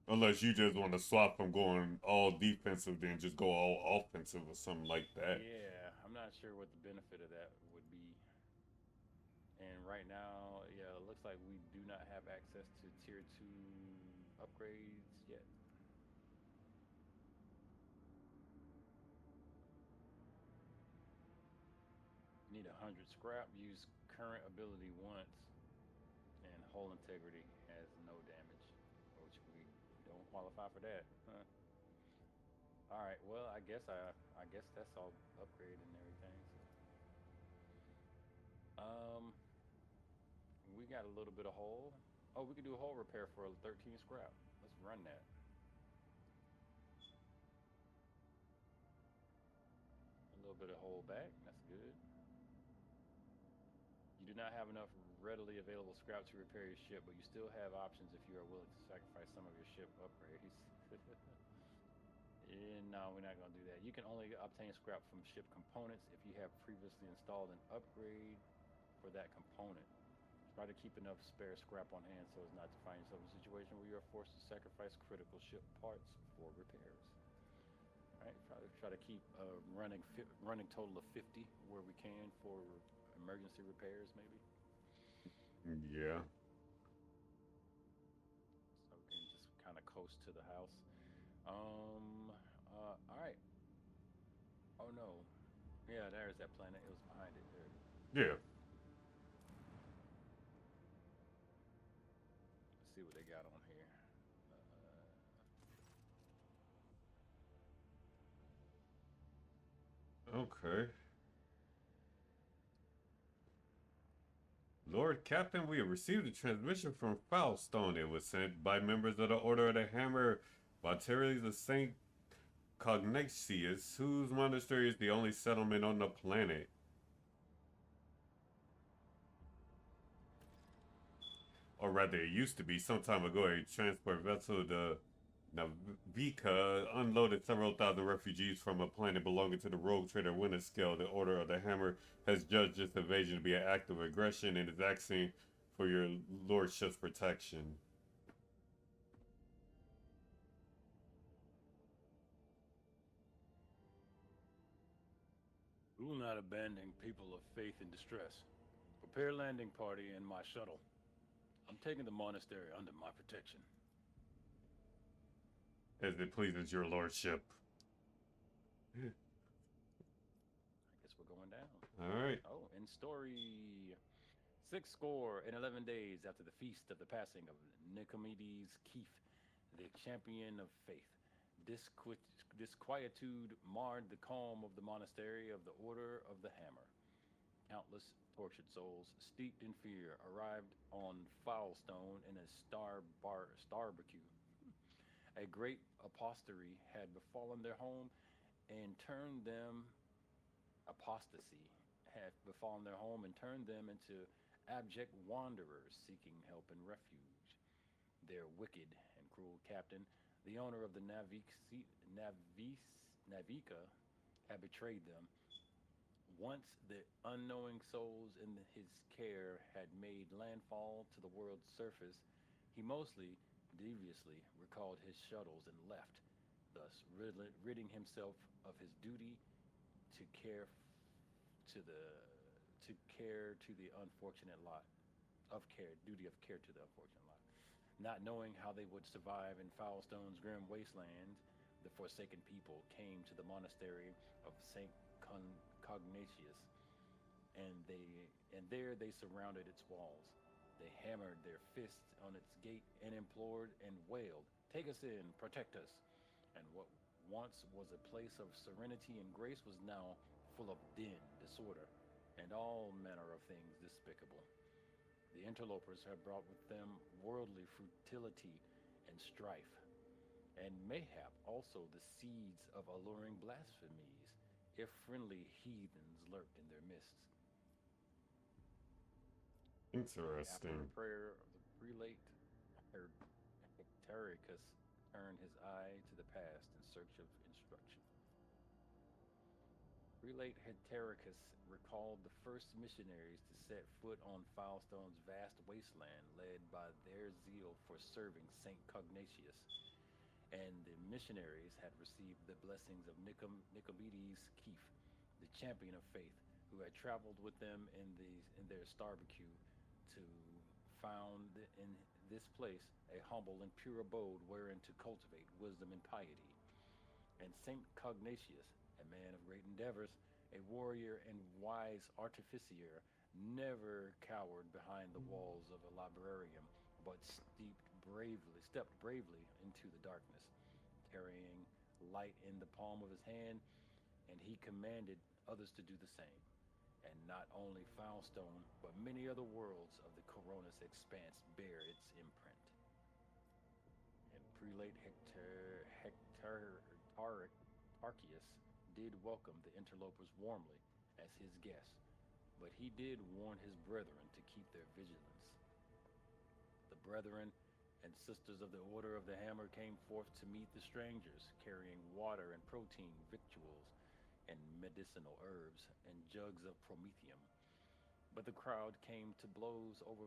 Unless you just want to swap from going all defensive, then just go all offensive or something like that. Yeah, I'm not sure what the benefit of that would be. And right now, yeah, it looks like we do not have access to tier 2 upgrades yet. Need 100 scrap, use current ability once, and hull integrity has no damage, which we don't qualify for that. Huh. All right, well, I guess that's all upgraded and everything. So. We got a little bit of hull. Oh, we could do a hull repair for 13 scrap. Let's run that. A little bit of hull back. That's good. You do not have enough readily available scrap to repair your ship, but you still have options if you are willing to sacrifice some of your ship upgrades. No, we're not going to do that. You can only obtain scrap from ship components if you have previously installed an upgrade for that component. Try to keep enough spare scrap on hand so as not to find yourself in a situation where you are forced to sacrifice critical ship parts for repairs. All right, try to keep running total of 50 where we can for emergency repairs, maybe. Yeah. So we can just kind of coast to the house. All right. Oh no. Yeah, there's that planet. It was behind it. There. Yeah. Let's see what they got on here. Okay. Lord Captain, we have received a transmission from Foulstone. It was sent by members of the Order of the Hammer, Valterius of St. Cognatius, whose monastery is the only settlement on the planet. Or rather, it used to be. Some time ago, a transport vessel, the Navika, unloaded several thousand refugees from a planet belonging to the rogue trader Winterscale. The Order of the Hammer has judged this invasion to be an act of aggression and is asking for your lordship's protection. We will not abandon people of faith in distress. Prepare landing party in my shuttle. I'm taking the monastery under my protection. As it pleases your lordship. I guess we're going down. Alright. Oh, in story 6 score and 11 days after the feast of the passing of Nicomedes Keith, the champion of faith, disquietude marred the calm of the monastery of the Order of the Hammer. Countless tortured souls, steeped in fear, arrived on Foulstone in a starbarbecue. A great apostasy had befallen their home and turned them into abject wanderers seeking help and refuge. Their wicked and cruel captain, the owner of the Navica, had betrayed them. Once the unknowing souls in his care had made landfall to the world's surface, he mostly deviously recalled his shuttles and left, thus ridding himself of his duty to care to the unfortunate lot duty of care to the unfortunate lot. Not knowing how they would survive in Foulstone's grim wasteland, the forsaken people came to the monastery of Saint Cognatius, and there they surrounded its walls. They hammered their fists on its gate and implored and wailed, "Take us in, protect us." And what once was a place of serenity and grace was now full of din, disorder, and all manner of things despicable. The interlopers had brought with them worldly futility and strife, and mayhap also the seeds of alluring blasphemies, if friendly heathens lurked in their midst. After Interesting. a prayer of the prelate, Hectoricus turned his eye to the past in search of instruction. Prelate Hectoricus recalled the first missionaries to set foot on Foulstone's vast wasteland, led by their zeal for serving Saint Cognatius, and the missionaries had received the blessings of Nicomedes Keith, the champion of faith, who had traveled with them in their starbecue to found in this place a humble and pure abode wherein to cultivate wisdom and piety. And Saint Cognatius, a man of great endeavors, a warrior and wise artificier, never cowered behind the walls of a librarium, but stepped bravely into the darkness, carrying light in the palm of his hand, and he commanded others to do the same. And not only Foulstone, but many other worlds of the Coronis expanse bear its imprint. And Prelate Arceus did welcome the interlopers warmly as his guests, but he did warn his brethren to keep their vigilance. The brethren and sisters of the Order of the Hammer came forth to meet the strangers, carrying water and protein, victuals, and medicinal herbs, and jugs of promethium. But the crowd came to blows over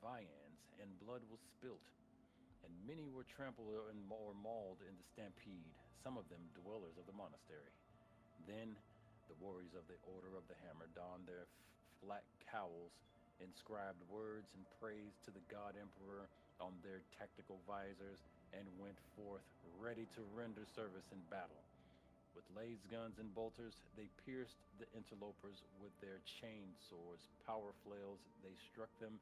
viands, and blood was spilt, and many were trampled or mauled in the stampede, some of them dwellers of the monastery. Then the warriors of the Order of the Hammer donned their flat cowls, inscribed words and praise to the God Emperor on their tactical visors, and went forth ready to render service in battle. With lathes, guns, and bolters, they pierced the interlopers with their chain swords. Power flails, they struck them,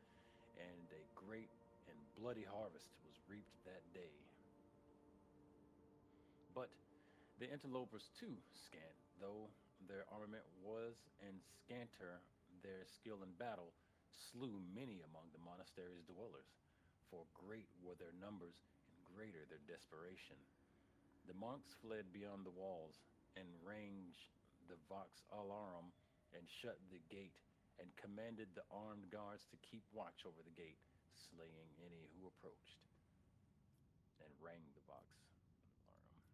and a great and bloody harvest was reaped that day. But the interlopers too, scant though their armament was, and scanter their skill in battle, slew many among the monastery's dwellers, for great were their numbers and greater their desperation. The monks fled beyond the walls and ranged the Vox Alarum and shut the gate, and commanded the armed guards to keep watch over the gate, slaying any who approached, and rang the Vox Alarum.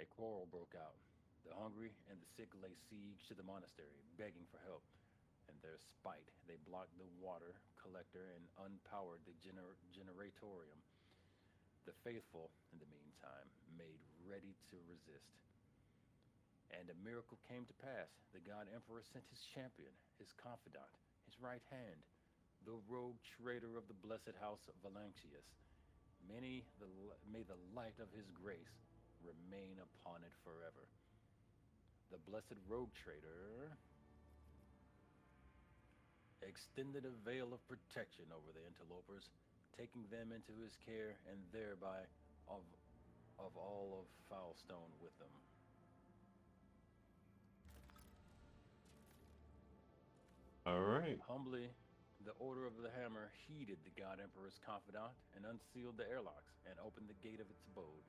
A quarrel broke out. The hungry and the sick lay siege to the monastery, begging for help. In their spite, they blocked the water collector and unpowered the generatorium. The faithful, in the meantime, made ready to resist. And a miracle came to pass. The God Emperor sent his champion, his confidant, his right hand, the rogue traitor of the blessed house of Valancius. May the light of his grace remain upon it forever. The blessed rogue trader extended a veil of protection over the interlopers, taking them into his care and thereby of, of all of Foulstone with them. All right. Humbly, the Order of the Hammer heeded the God Emperor's confidant and unsealed the airlocks and opened the gate of its abode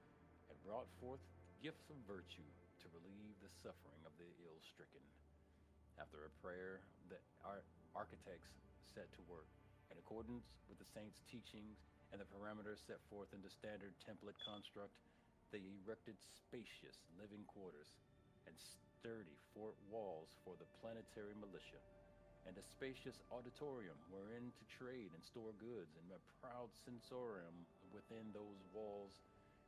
and brought forth gifts of virtue to relieve the suffering of the ill-stricken. After a prayer, the architects set to work in accordance with the saints' teachings and the parameters set forth in the standard template construct. They erected spacious living quarters and sturdy fort walls for the planetary militia, and a spacious auditorium wherein to trade and store goods, and a proud sensorium within those walls.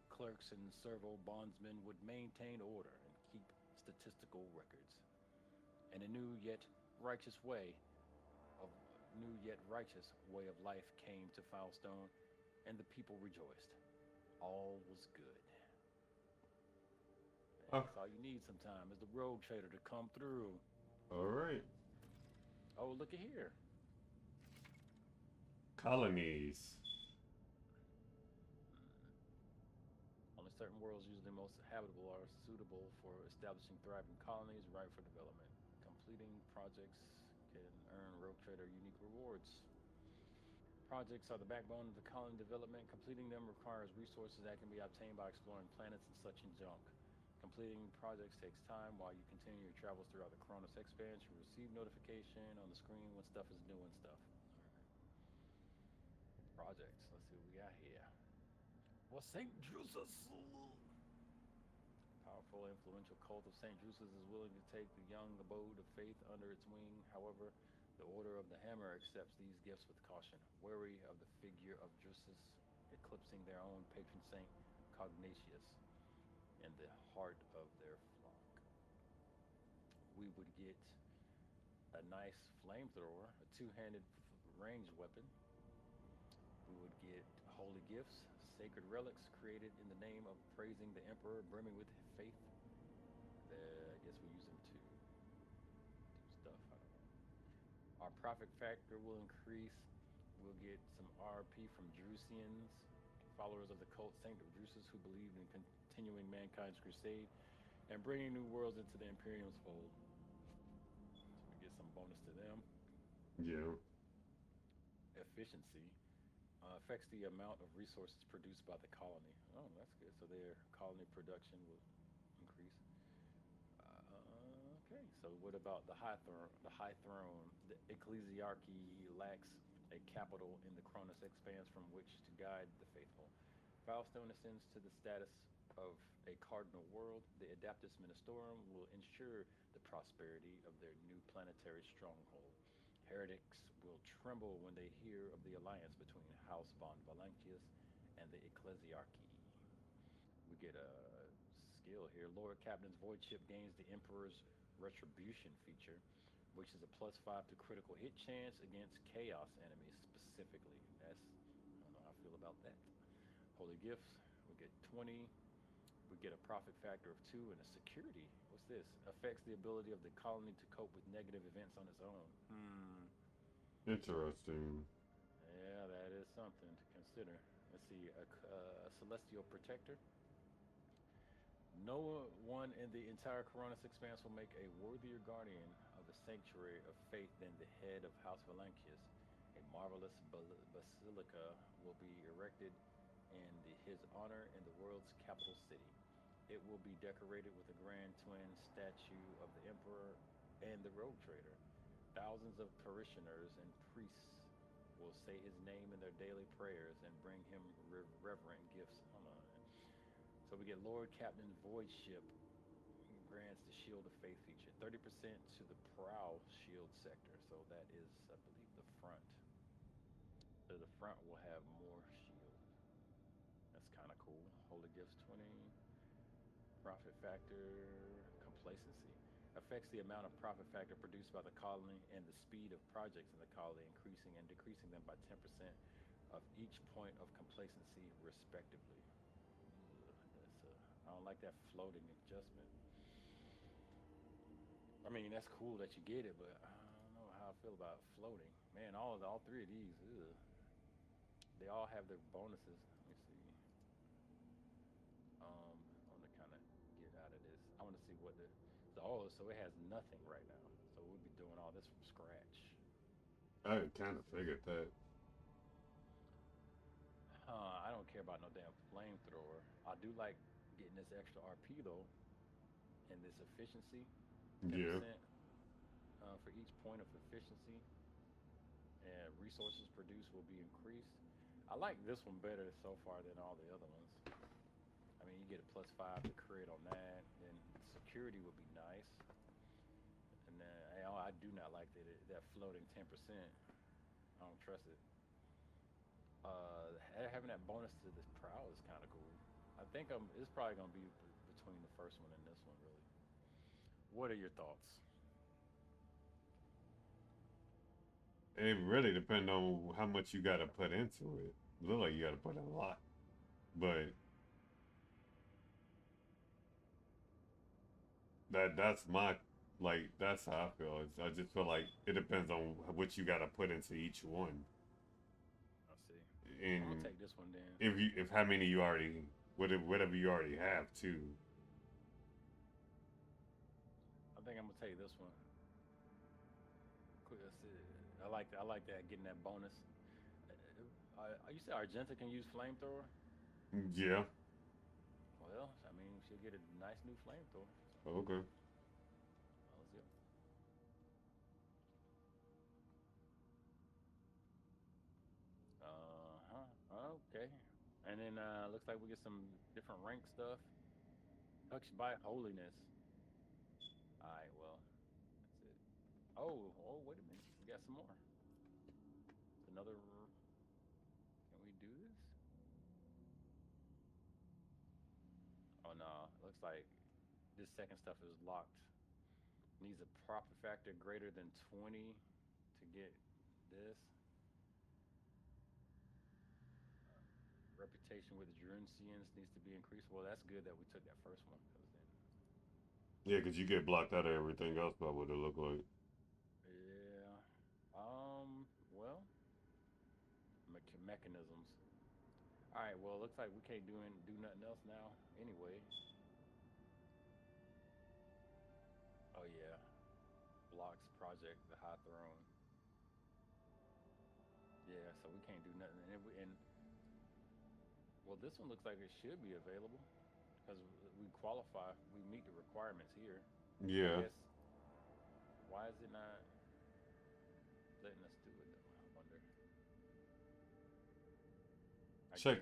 Clerks and servo bondsmen would maintain order and keep statistical records. And a new yet righteous way of life came to Foulstone, and the people rejoiced. All was good. Oh. That's all you need sometimes is the rogue trader to come through. All right. Oh, look at here. Colonies. Only certain worlds, usually most habitable, are suitable for establishing thriving colonies ripe for development. Completing projects can earn rogue trader unique rewards. Projects are the backbone of the colony development. Completing them requires resources that can be obtained by exploring planets and such and junk. Completing projects takes time while you continue your travels throughout the Cronus Expanse. You receive notification on the screen when stuff is new and stuff. Projects. Let's see what we got here. Well, St. Drusus. Powerful, influential cult of St. Drusus is willing to take the young abode of faith under its wing. However, the Order of the Hammer accepts these gifts with caution, wary of the figure of Drusus eclipsing their own patron saint, Cognatius, in the heart of their flock. We would get a nice flamethrower, a two-handed ranged weapon. We would get holy gifts, sacred relics created in the name of praising the Emperor, brimming with faith. I guess we use them to do stuff. I don't know. Our profit factor will increase. We'll get some RP from Drusians, followers of the cult Saint of Drusus, who believe in continuing mankind's crusade and bringing new worlds into the Imperium's fold. So we get some bonus to them. Yeah. Efficiency affects the amount of resources produced by the colony. Oh, that's good. So their colony production will increase. Okay, so what about the High Throne? The High Throne, the ecclesiarchy lacks a capital in the Cronus Expanse from which to guide the faithful. Foulstone ascends to the status of a cardinal world. The Adaptus Ministorum will ensure the prosperity of their new planetary stronghold. Heretics will tremble when they hear of the alliance between House von Valancius and the ecclesiarchy. We get a skill here. Lord Captain's voidship gains the Emperor's retribution feature, which is a +5 to critical hit chance against chaos enemies specifically. I don't know how I feel about that. Holy gifts, we get 20. We get a profit factor of 2 and a security. What's this? Affects the ability of the colony to cope with negative events on its own. Interesting. Yeah, that is something to consider. Let's see, a celestial protector. No one in the entire Cronus Expanse will make a worthier guardian of the sanctuary of faith than the head of House Valancius. A marvelous basilica will be erected in his honor in the world's capital city. It will be decorated with a grand twin statue of the Emperor and the Rogue Trader. Thousands of parishioners and priests will say his name in their daily prayers and bring him reverent gifts. Hold on. So we get Lord Captain's voidship grants the Shield of Faith feature. 30% to the prow shield sector. So that is, I believe, the front. So the front will have more shield. That's kind of cool. Holy gifts 20. Profit factor, complacency. affects the amount of profit factor produced by the colony and the speed of projects in the colony, increasing and decreasing them by 10% of each point of complacency, respectively. I don't like that floating adjustment. I mean, that's cool that you get it, but I don't know how I feel about floating. Man, all three of these, ugh. They all have their bonuses. Let me see. I want to kind of get out of this. I want to see what the so it has nothing right now. So we'll be doing all this from scratch. I kind of figured that. I don't care about no damn flamethrower. I do like getting this extra RP though, and this efficiency. 10%, Yeah. for each point of efficiency, and resources produced will be increased. I like this one better so far than all the other ones. I mean, you get a +5 to create on that, and security would be nice. And then I do not like that floating 10%. I don't trust it. Having that bonus to this prowl is kind of cool. I think it's probably gonna be between the first one and this one, really. What are your thoughts? It really depends on how much you got to put into it. Look like you got to put in a lot, but that's my that's how I feel. I just feel like it depends on what you got to put into each one. I see. I'm And gonna take this one then. if how many you already whatever you already have too. I think I'm gonna take this one. Let's see. I like that, getting that bonus. You said Argenta can use flamethrower? Yeah. Well, I mean, she'll get a nice new flamethrower. Okay. Let's go. Okay. And then looks like we get some different rank stuff. Touched by holiness. All right. Well, that's it. Oh, wait a minute. We got some more. Another. Can we do this? Oh no. Looks like this second stuff is locked. Needs a profit factor greater than 20 to get this. Reputation with Druncians needs to be increased. Well, that's good that we took that first one. Yeah, because you get blocked out of everything else by what it look like. Yeah. Well, mechanisms. All right. Well, it looks like we can't do nothing else now. Anyway. Oh yeah. Blocks project the High Throne. Yeah. So we can't do nothing. And well, this one looks like it should be available because we qualify. We meet the requirements here. Yeah. I guess, why is it not letting us do it though? I wonder.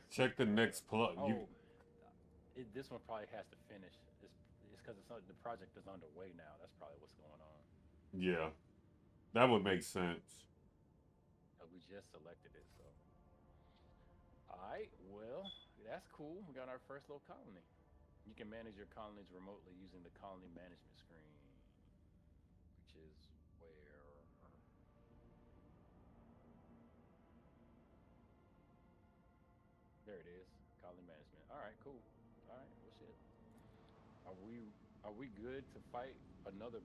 Check the next plug. This one probably has to finish. It's because the project is underway now. That's probably what's going on. Yeah, that would make sense. We just selected it, so. All right, well, that's cool. We got our first little colony. You can manage your colonies remotely using the colony management screen, which is where. There it is, colony management. All right, cool. All right, well, shit. Are we good to fight another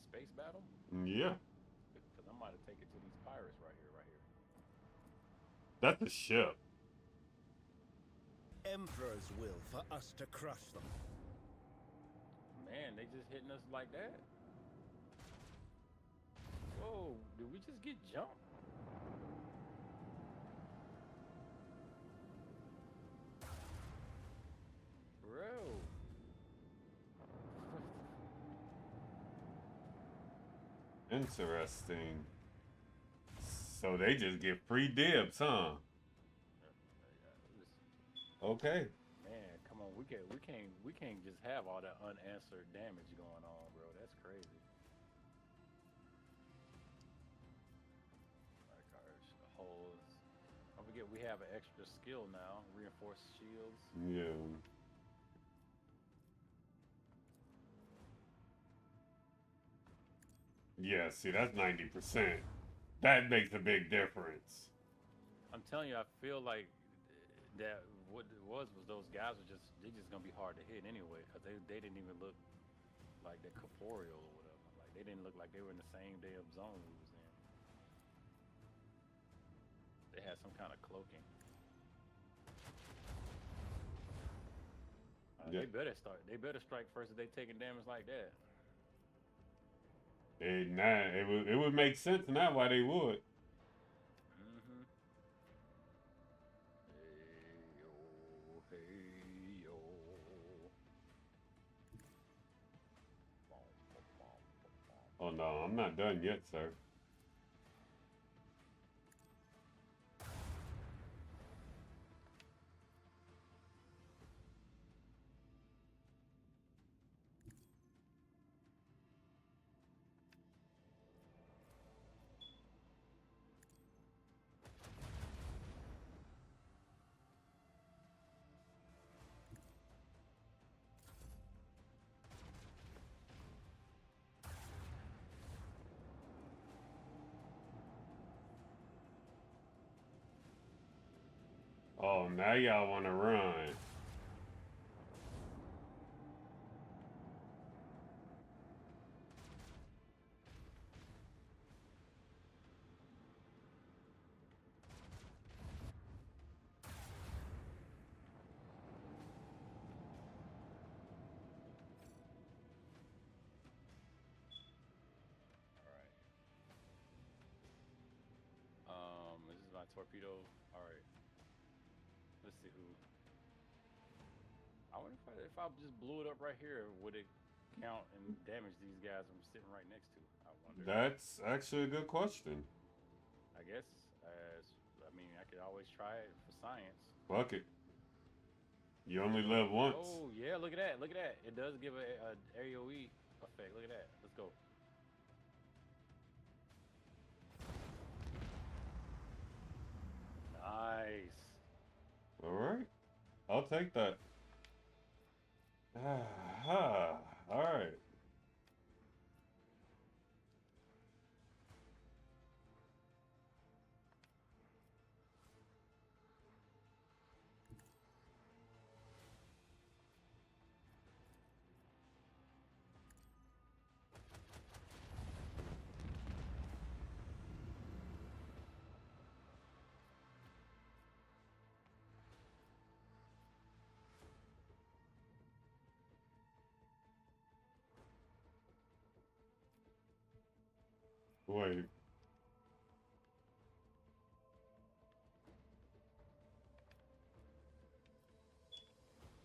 space battle? Yeah. Because I might have taken to these pirates right here. That's a ship. Emperor's will for us to crush them. Man, they just hitting us like that? Whoa, did we just get jumped? Bro. Interesting. So they just get free dibs, huh? Okay. Man, come on, we can't just have all that unanswered damage going on, bro. That's crazy. Like our holes. Don't forget we have an extra skill now, reinforced shields. Yeah. Yeah, see, that's 90%. That makes a big difference. I'm telling you, I feel like that what it was those guys were they just gonna be hard to hit anyway because they didn't even look like they're corporeal or whatever. Like they didn't look like they were in the same damn zone we was in. They had some kind of cloaking. Yeah. They better start. They better strike first if they taking damage like that. It would make sense now why they would. Mm-hmm. Hey yo, hey yo. Oh no, I'm not done yet, sir. Oh, now y'all want to run. This is my torpedo. All right. Let's see who. I wonder if I just blew it up right here, would it count and damage these guys I'm sitting right next to? I wonder. That's actually a good question. I guess. I mean, I could always try it for science. Fuck it. You only live once. Oh yeah, look at that! Look at that! It does give a AOE effect. Look at that. Let's go. Nice. All right. I'll take that. All right. Wait.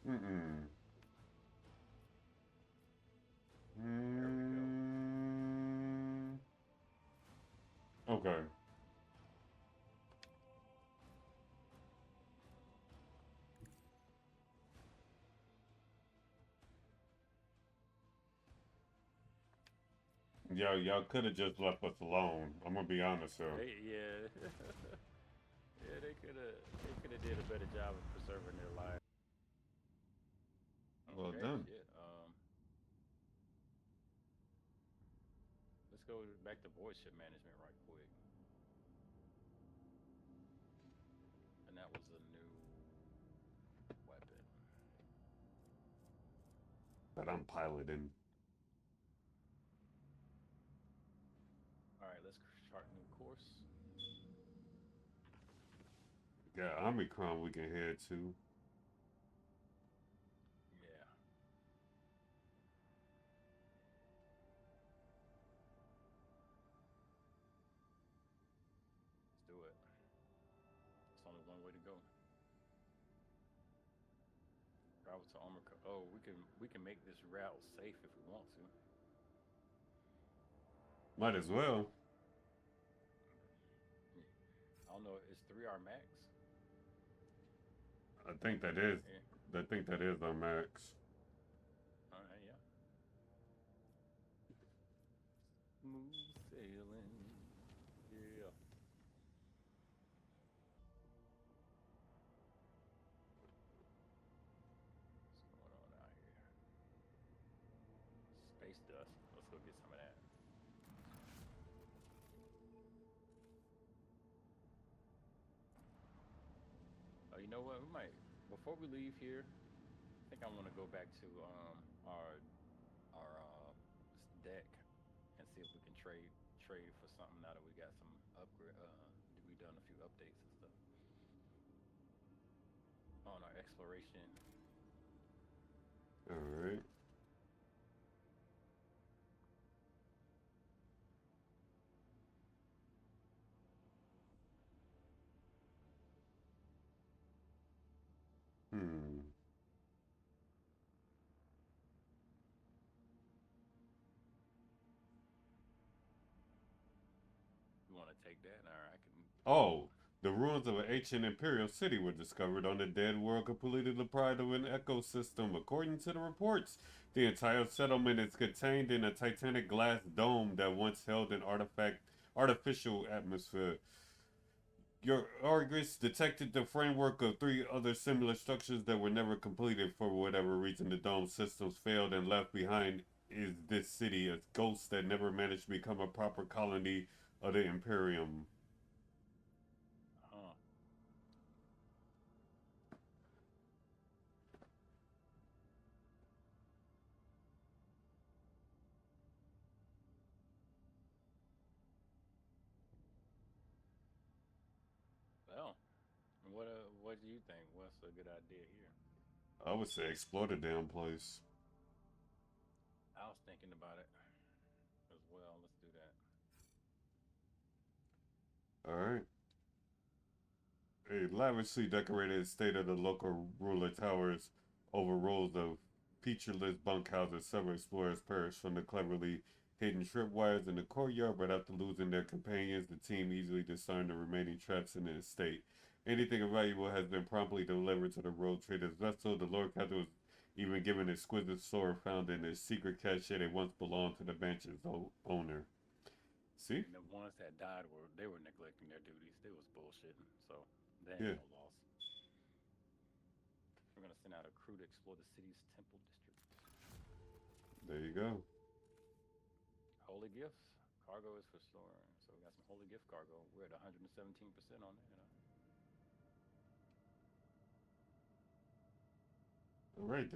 Mm-mm. There we go. Okay. Y'all could have just left us alone. I'm gonna be honest, sir. Yeah, yeah, they could have did a better job of preserving their lives. Well Okay, done. shit. Let's go back to voidship management right quick. And that was a new weapon. That I'm piloting. All right, let's chart new course. Got Omicron we can head to. Yeah. Let's do it. It's only one way to go. Travel to Omicron. Oh, we can make this route safe if we want to. Might as well. I don't know. Is 3 our max? I think that is. Yeah. I think that is our max. All right. Yeah. Smooth sailing. Yeah. What's going on out here? Space dust. Let's go get some of that. Oh, you know what? We might before we leave here. I think I want to go back to our deck and see if we can trade for something now that we got some upgrade. We done a few updates and stuff on our exploration. All right. Hmm. You want to take that, or I can. Oh, the ruins of an ancient imperial city were discovered on the dead world, completely deprived of an ecosystem. According to the reports, the entire settlement is contained in a titanic glass dome that once held an artificial atmosphere. Your Argus detected the framework of three other similar structures that were never completed for whatever reason. The dome systems failed, and left behind is this city, a ghost that never managed to become a proper colony of the Imperium. Huh. Well, what do you think? What's a good idea here? I would say explore the damn place. I was thinking about it as well. Let's do that. Alright. A lavishly decorated estate of the local ruler towers over rows of featureless bunkhouses. Several explorers perished from the cleverly hidden tripwires in the courtyard, but after losing their companions, the team easily discerned the remaining traps in the estate. Anything valuable has been promptly delivered to the road trader's vessel. The Lord Captain was even given an exquisite sword found in a secret cache that once belonged to the mansion's owner. See? And the ones that died were neglecting their duties. They was bullshitting. So they ain't Yeah, no loss. We're gonna send out a crew to explore the city's temple district. there you go. Holy gifts. Cargo is for storing. So we got some holy gift cargo. We're at 117% on that. Alright,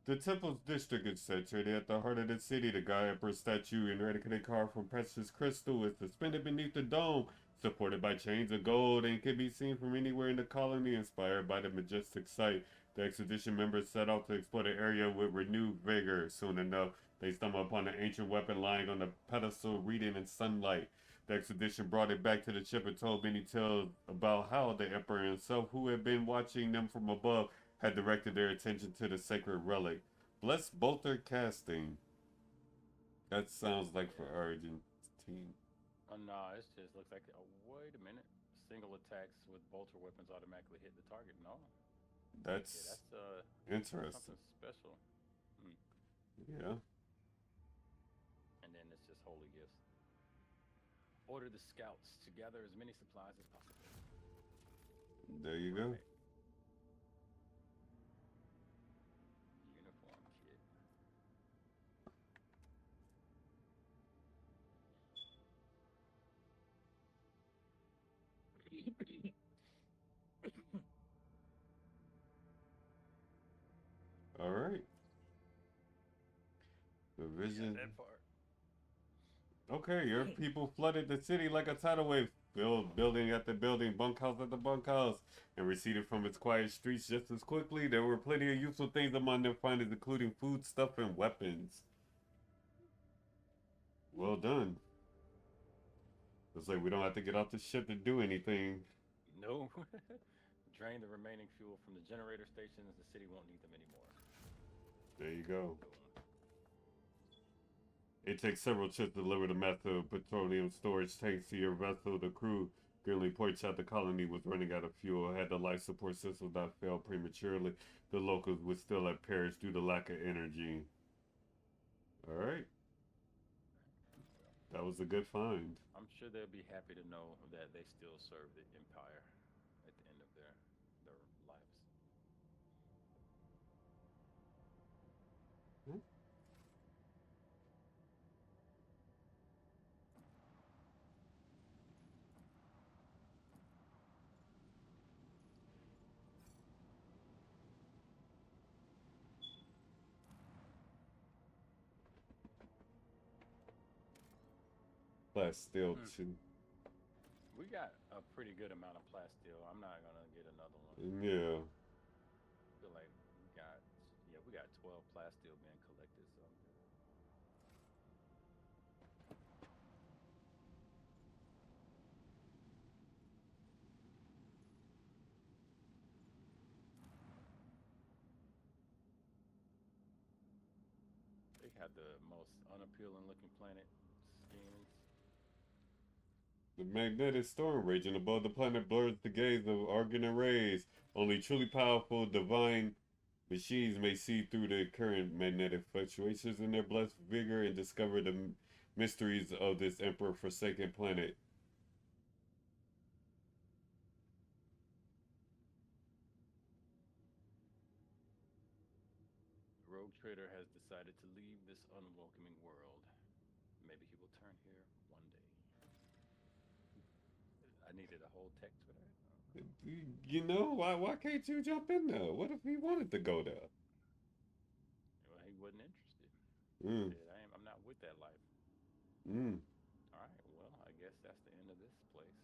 the temple's district is situated at the heart of the city. The God Emperor statue and eradicated car from precious crystal is suspended beneath the dome, supported by chains of gold, and can be seen from anywhere in the colony. Inspired by the majestic sight, the expedition members set out to explore the area with renewed vigor. Soon enough, they stumble upon an ancient weapon lying on the pedestal, reading in sunlight. The expedition brought it back to the ship and told many tales about how the Emperor himself, who had been watching them from above, had directed their attention to the sacred relic. Bless bolter casting. That sounds like for Yeah. Argentine. Oh no, it just looks like. Oh, wait a minute. Single attacks with bolter weapons automatically hit the target. No. Yeah, That's that's interesting. something special. Hmm. Yeah, And then it's just holy gifts. Order the scouts to gather as many supplies as possible. there you go. Right. Uniform kit. All right. The Yeah, vision. that part. Okay, your people flooded the city like a tidal wave, building at the building, bunkhouse at the bunkhouse, and receded from its quiet streets just as quickly. There were plenty of useful things among their findings, including food, stuff, and weapons. Well done. Looks like we don't have to get off the ship to do anything. No. Drain the remaining fuel from the generator stations. The city won't need them anymore. There you go. Boom. It takes several trips to deliver the massive petroleum storage tanks to your vessel. The crew grimly points out the colony was running out of fuel. Had the life support systems not failed prematurely, the locals would still have perished due to lack of energy. Alright, that was a good find. I'm sure they'll be happy to know that they still serve the Empire at the end of their lives. Hmm? Plasteel too. We got a pretty good amount of plasteel. I'm not gonna get another one. Yeah. I feel like we got 12 plasteel being collected, so I'm good. They had the most unappealing looking planet skins. The magnetic storm raging above the planet blurs the gaze of arcane rays. Only truly powerful divine machines may see through the current magnetic fluctuations in their blessed vigor and discover the mysteries of this emperor-forsaken planet. The rogue trader has decided to leave this unwelcoming world. Maybe he will turn here one day. I needed a whole text for that. You know, why can't you jump in there? What if he wanted to go there? Well, he wasn't interested. Mm, He said, I'm not with that life. mm. All right, well, I guess that's the end of this place.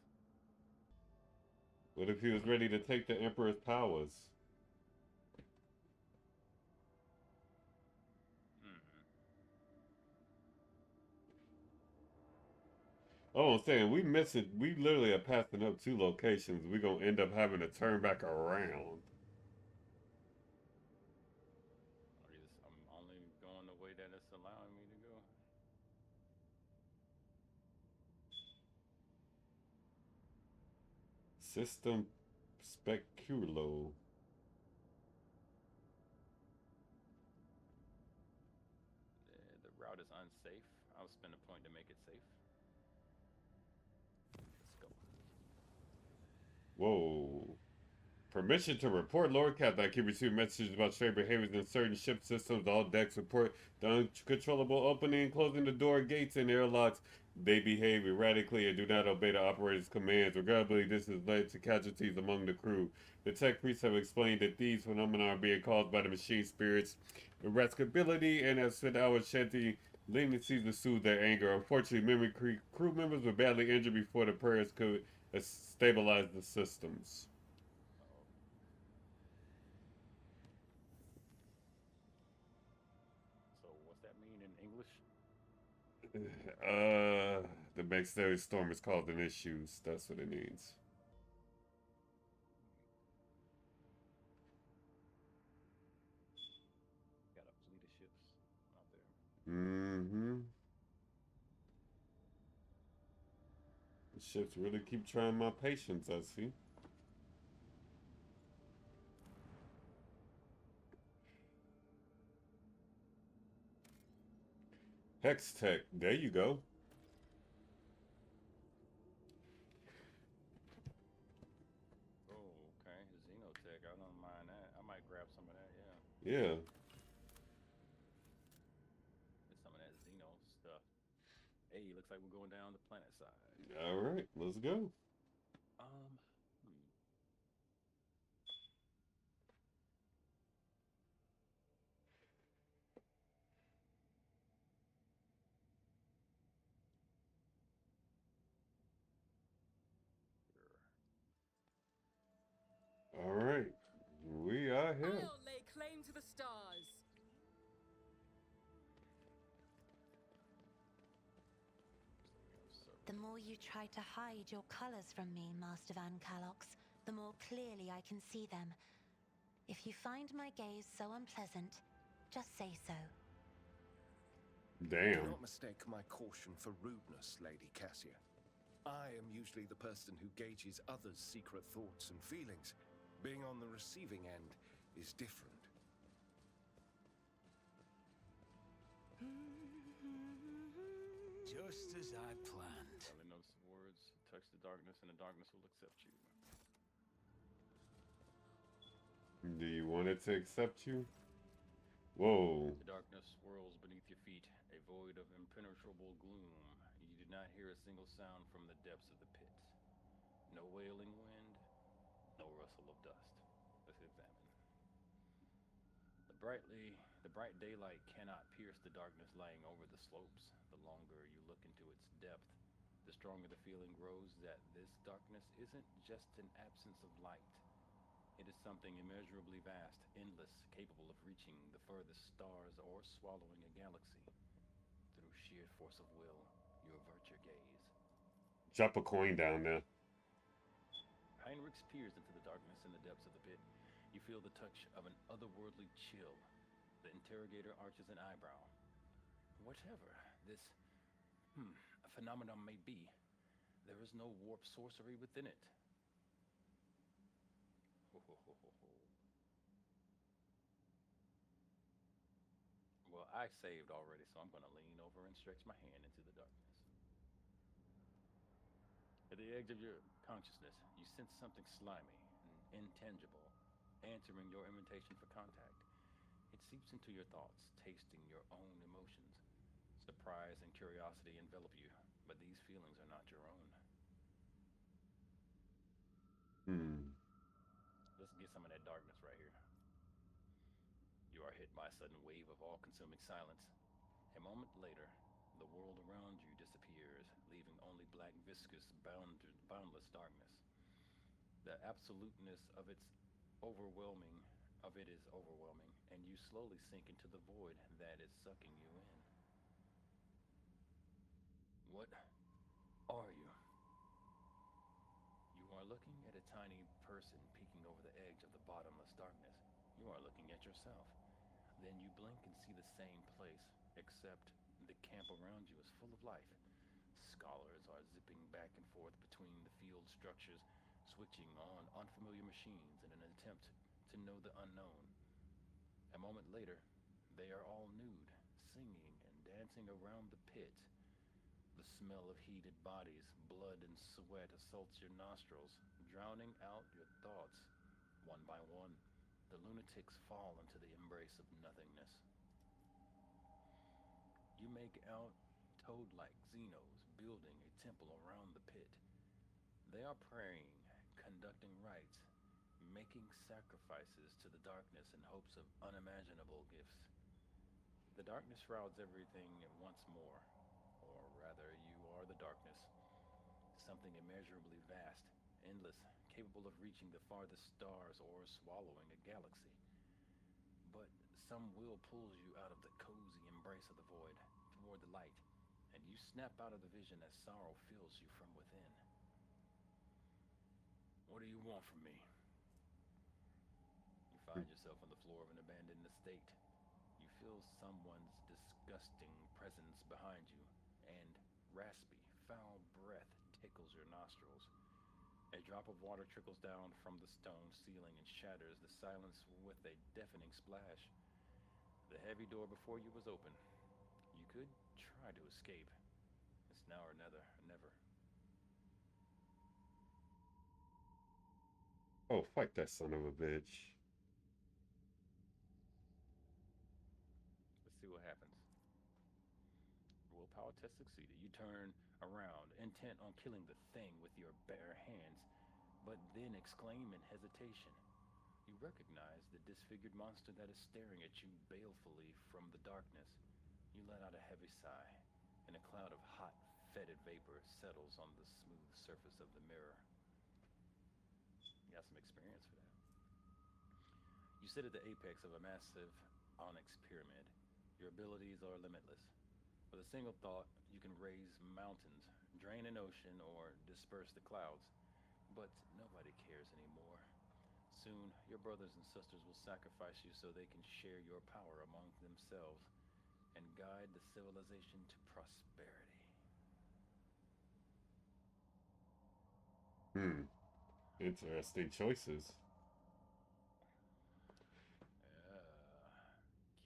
What if he was ready to take the emperor's powers? Oh, I'm saying we literally are passing up 2 locations. We're gonna end up having to turn back around. I'm only going the way that it's allowing me to go. System speculo. The route is unsafe. I'll spend a point to make it safe. Let's go. Whoa. Permission to report, Lord Captain. I keep receiving messages about strange behaviors in certain ship systems. All decks report the uncontrollable opening and closing the door gates and airlocks. They behave erratically and do not obey the operator's commands. Regrettably, this has led to casualties among the crew. The tech priests have explained that these phenomena are being caused by the machine spirits' irascibility and have spent hours chanting leniencies to soothe their anger. Unfortunately, many crew members were badly injured before the prayers could stabilize the systems. So what's that mean in English? The magnetic storm is causing issues. That's what it means. Got a fleet of ships out there. Mm-hmm. The ships really keep trying my patience, I see. Hex Tech, there you go. Oh, okay. Xenotech. I don't mind that. I might grab some of that, yeah. Yeah. Get some of that Xeno stuff. Hey, looks like we're going down the planet side. All right, let's go. Hmm. All right, we are here. I'll lay claim to the stars. The more you try to hide your colors from me, Master Van Calox, the more clearly I can see them. If you find my gaze so unpleasant, just say so. Do Damn. not mistake my caution for rudeness, Lady Cassia. I am usually the person who gauges others' secret thoughts and feelings. Being on the receiving end is different. Just as I planned. Telling those words, touch the darkness and the darkness will accept you. Do you want it to accept you? Whoa. The darkness swirls beneath your feet, a void of impenetrable gloom. You do not hear a single sound from the depths of the pit. No wailing wind, no rustle of dust. Let's examine. The bright daylight cannot pierce the darkness lying over the slopes. The longer you look into its depth, the stronger the feeling grows that this darkness isn't just an absence of light. It is something immeasurably vast, endless, capable of reaching the furthest stars or swallowing a galaxy. Through sheer force of will, you avert your gaze. Drop a coin down there. Heinrich peers into the darkness in the depths of the pit. You feel the touch of an otherworldly chill. The interrogator arches an eyebrow. Whatever this phenomenon may be, there is no warp sorcery within it. Ho, ho, ho, ho, ho. Well, I saved already, so I'm going to lean over and stretch my hand into the darkness. At the edge of your consciousness, you sense something slimy and intangible, answering your invitation for contact. It seeps into your thoughts, tasting your own emotions. Surprise and curiosity envelop you, but these feelings are not your own. Let's get some of that darkness right here. You are hit by a sudden wave of all-consuming silence. A moment later, the world around you disappears, leaving only black, viscous, boundless darkness. The absoluteness of it is overwhelming, and you slowly sink into the void that is sucking you in. What are you? You are looking at a tiny person peeking over the edge of the bottomless darkness. You are looking at yourself. Then you blink and see the same place, except the camp around you is full of life. Scholars are zipping back and forth between the field structures, switching on unfamiliar machines in an attempt to know the unknown. A moment later, they are all nude, singing and dancing around the pit. The smell of heated bodies, blood and sweat assaults your nostrils, drowning out your thoughts. One by one, the lunatics fall into the embrace of nothingness. You make out toad-like Xenos building a temple around the pit. They are praying, conducting rites, making sacrifices to the darkness in hopes of unimaginable gifts. The darkness shrouds everything once more, or rather, you are the darkness. Something immeasurably vast, endless, capable of reaching the farthest stars or swallowing a galaxy. But some will pulls you out of the cozy embrace of the void, toward the light, and you snap out of the vision as sorrow fills you from within. What do you want from me? You find yourself on the floor of an abandoned estate. You feel someone's disgusting presence behind you, and raspy, foul breath tickles your nostrils. A drop of water trickles down from the stone ceiling and shatters the silence with a deafening splash. The heavy door before you was open. You could try to escape. It's now or never. Oh, fight that son of a bitch. Let's see what happens. Willpower test succeeded. You turn around, intent on killing the thing with your bare hands, but then exclaim in hesitation. You recognize the disfigured monster that is staring at you balefully from the darkness. You let out a heavy sigh, and a cloud of hot, fetid vapor settles on the smooth surface of the mirror. You got some experience for that. You sit at the apex of a massive onyx pyramid. Your abilities are limitless. With a single thought, you can raise mountains, drain an ocean, or disperse the clouds. But nobody cares anymore. Soon, your brothers and sisters will sacrifice you so they can share your power among themselves and guide the civilization to prosperity. Interesting choices.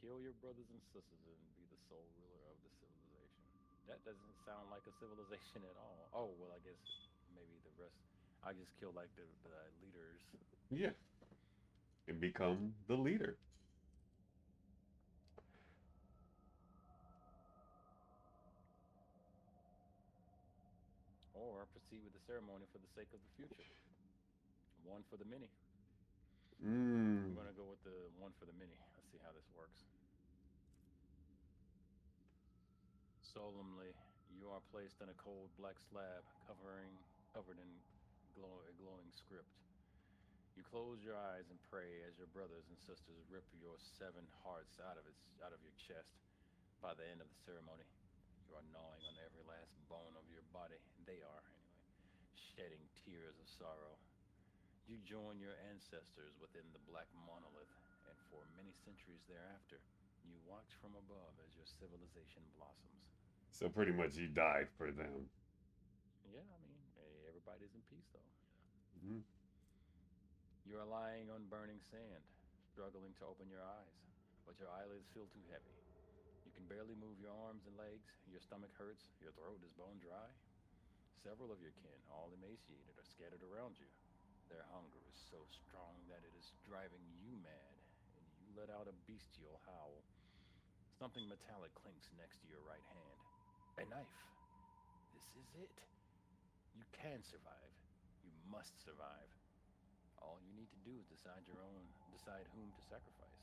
Kill your brothers and sisters and be the sole ruler of the civilization. That doesn't sound like a civilization at all. Oh, well, I guess maybe the rest. I just kill like the leaders. Yeah. And become the leader. Or proceed with the ceremony for the sake of the future. One for the many. I'm going to go with the one for the many. Let's see how this works. Solemnly, You are placed on a cold black slab covered in a glowing script. You close your eyes and pray as your brothers and sisters rip your 7 hearts out of your chest. By the end of the ceremony, you are gnawing on every last bone of your body. They are, anyway, shedding tears of sorrow. You join your ancestors within the black monolith, and for many centuries thereafter, you watch from above as your civilization blossoms. So pretty much he died for them. Yeah, I mean, hey, everybody's in peace though. Mm-hmm. You are lying on burning sand, struggling to open your eyes, but your eyelids feel too heavy. You can barely move your arms and legs, your stomach hurts, your throat is bone dry. Several of your kin, all emaciated, are scattered around you. Their hunger is so strong that it is driving you mad, and you let out a bestial howl. Something metallic clinks next to your right hand. A knife. This is it. You can survive. You must survive. All you need to do is decide whom to sacrifice.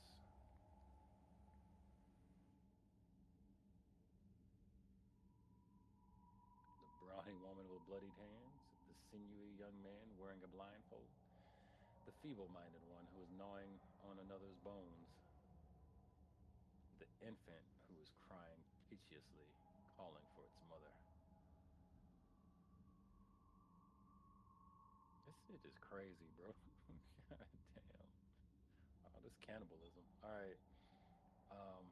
The brawny woman with bloodied hands, the sinewy young man wearing a blindfold, the feeble-minded one who is gnawing on another's bones, the infant who is crying piteously, calling for its mother. This shit is crazy, bro. God damn. Oh, this cannibalism. All right. Um,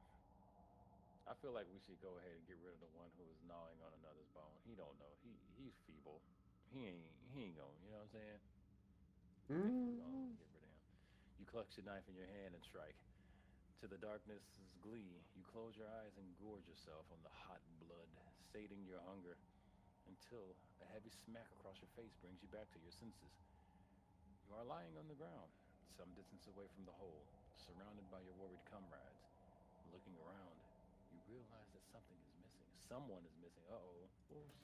I feel like we should go ahead and get rid of the one who is gnawing on another's bone. He don't know. He's feeble. He ain't going. You know what I'm saying? We're gonna get rid of him. You clutch your knife in your hand and strike. To the darkness's glee, you close your eyes and gorge yourself on the hot blood, sating your hunger, until a heavy smack across your face brings you back to your senses. You are lying on the ground, some distance away from the hole, surrounded by your worried comrades. Looking around, you realize that something is missing. Someone is missing. Uh-oh.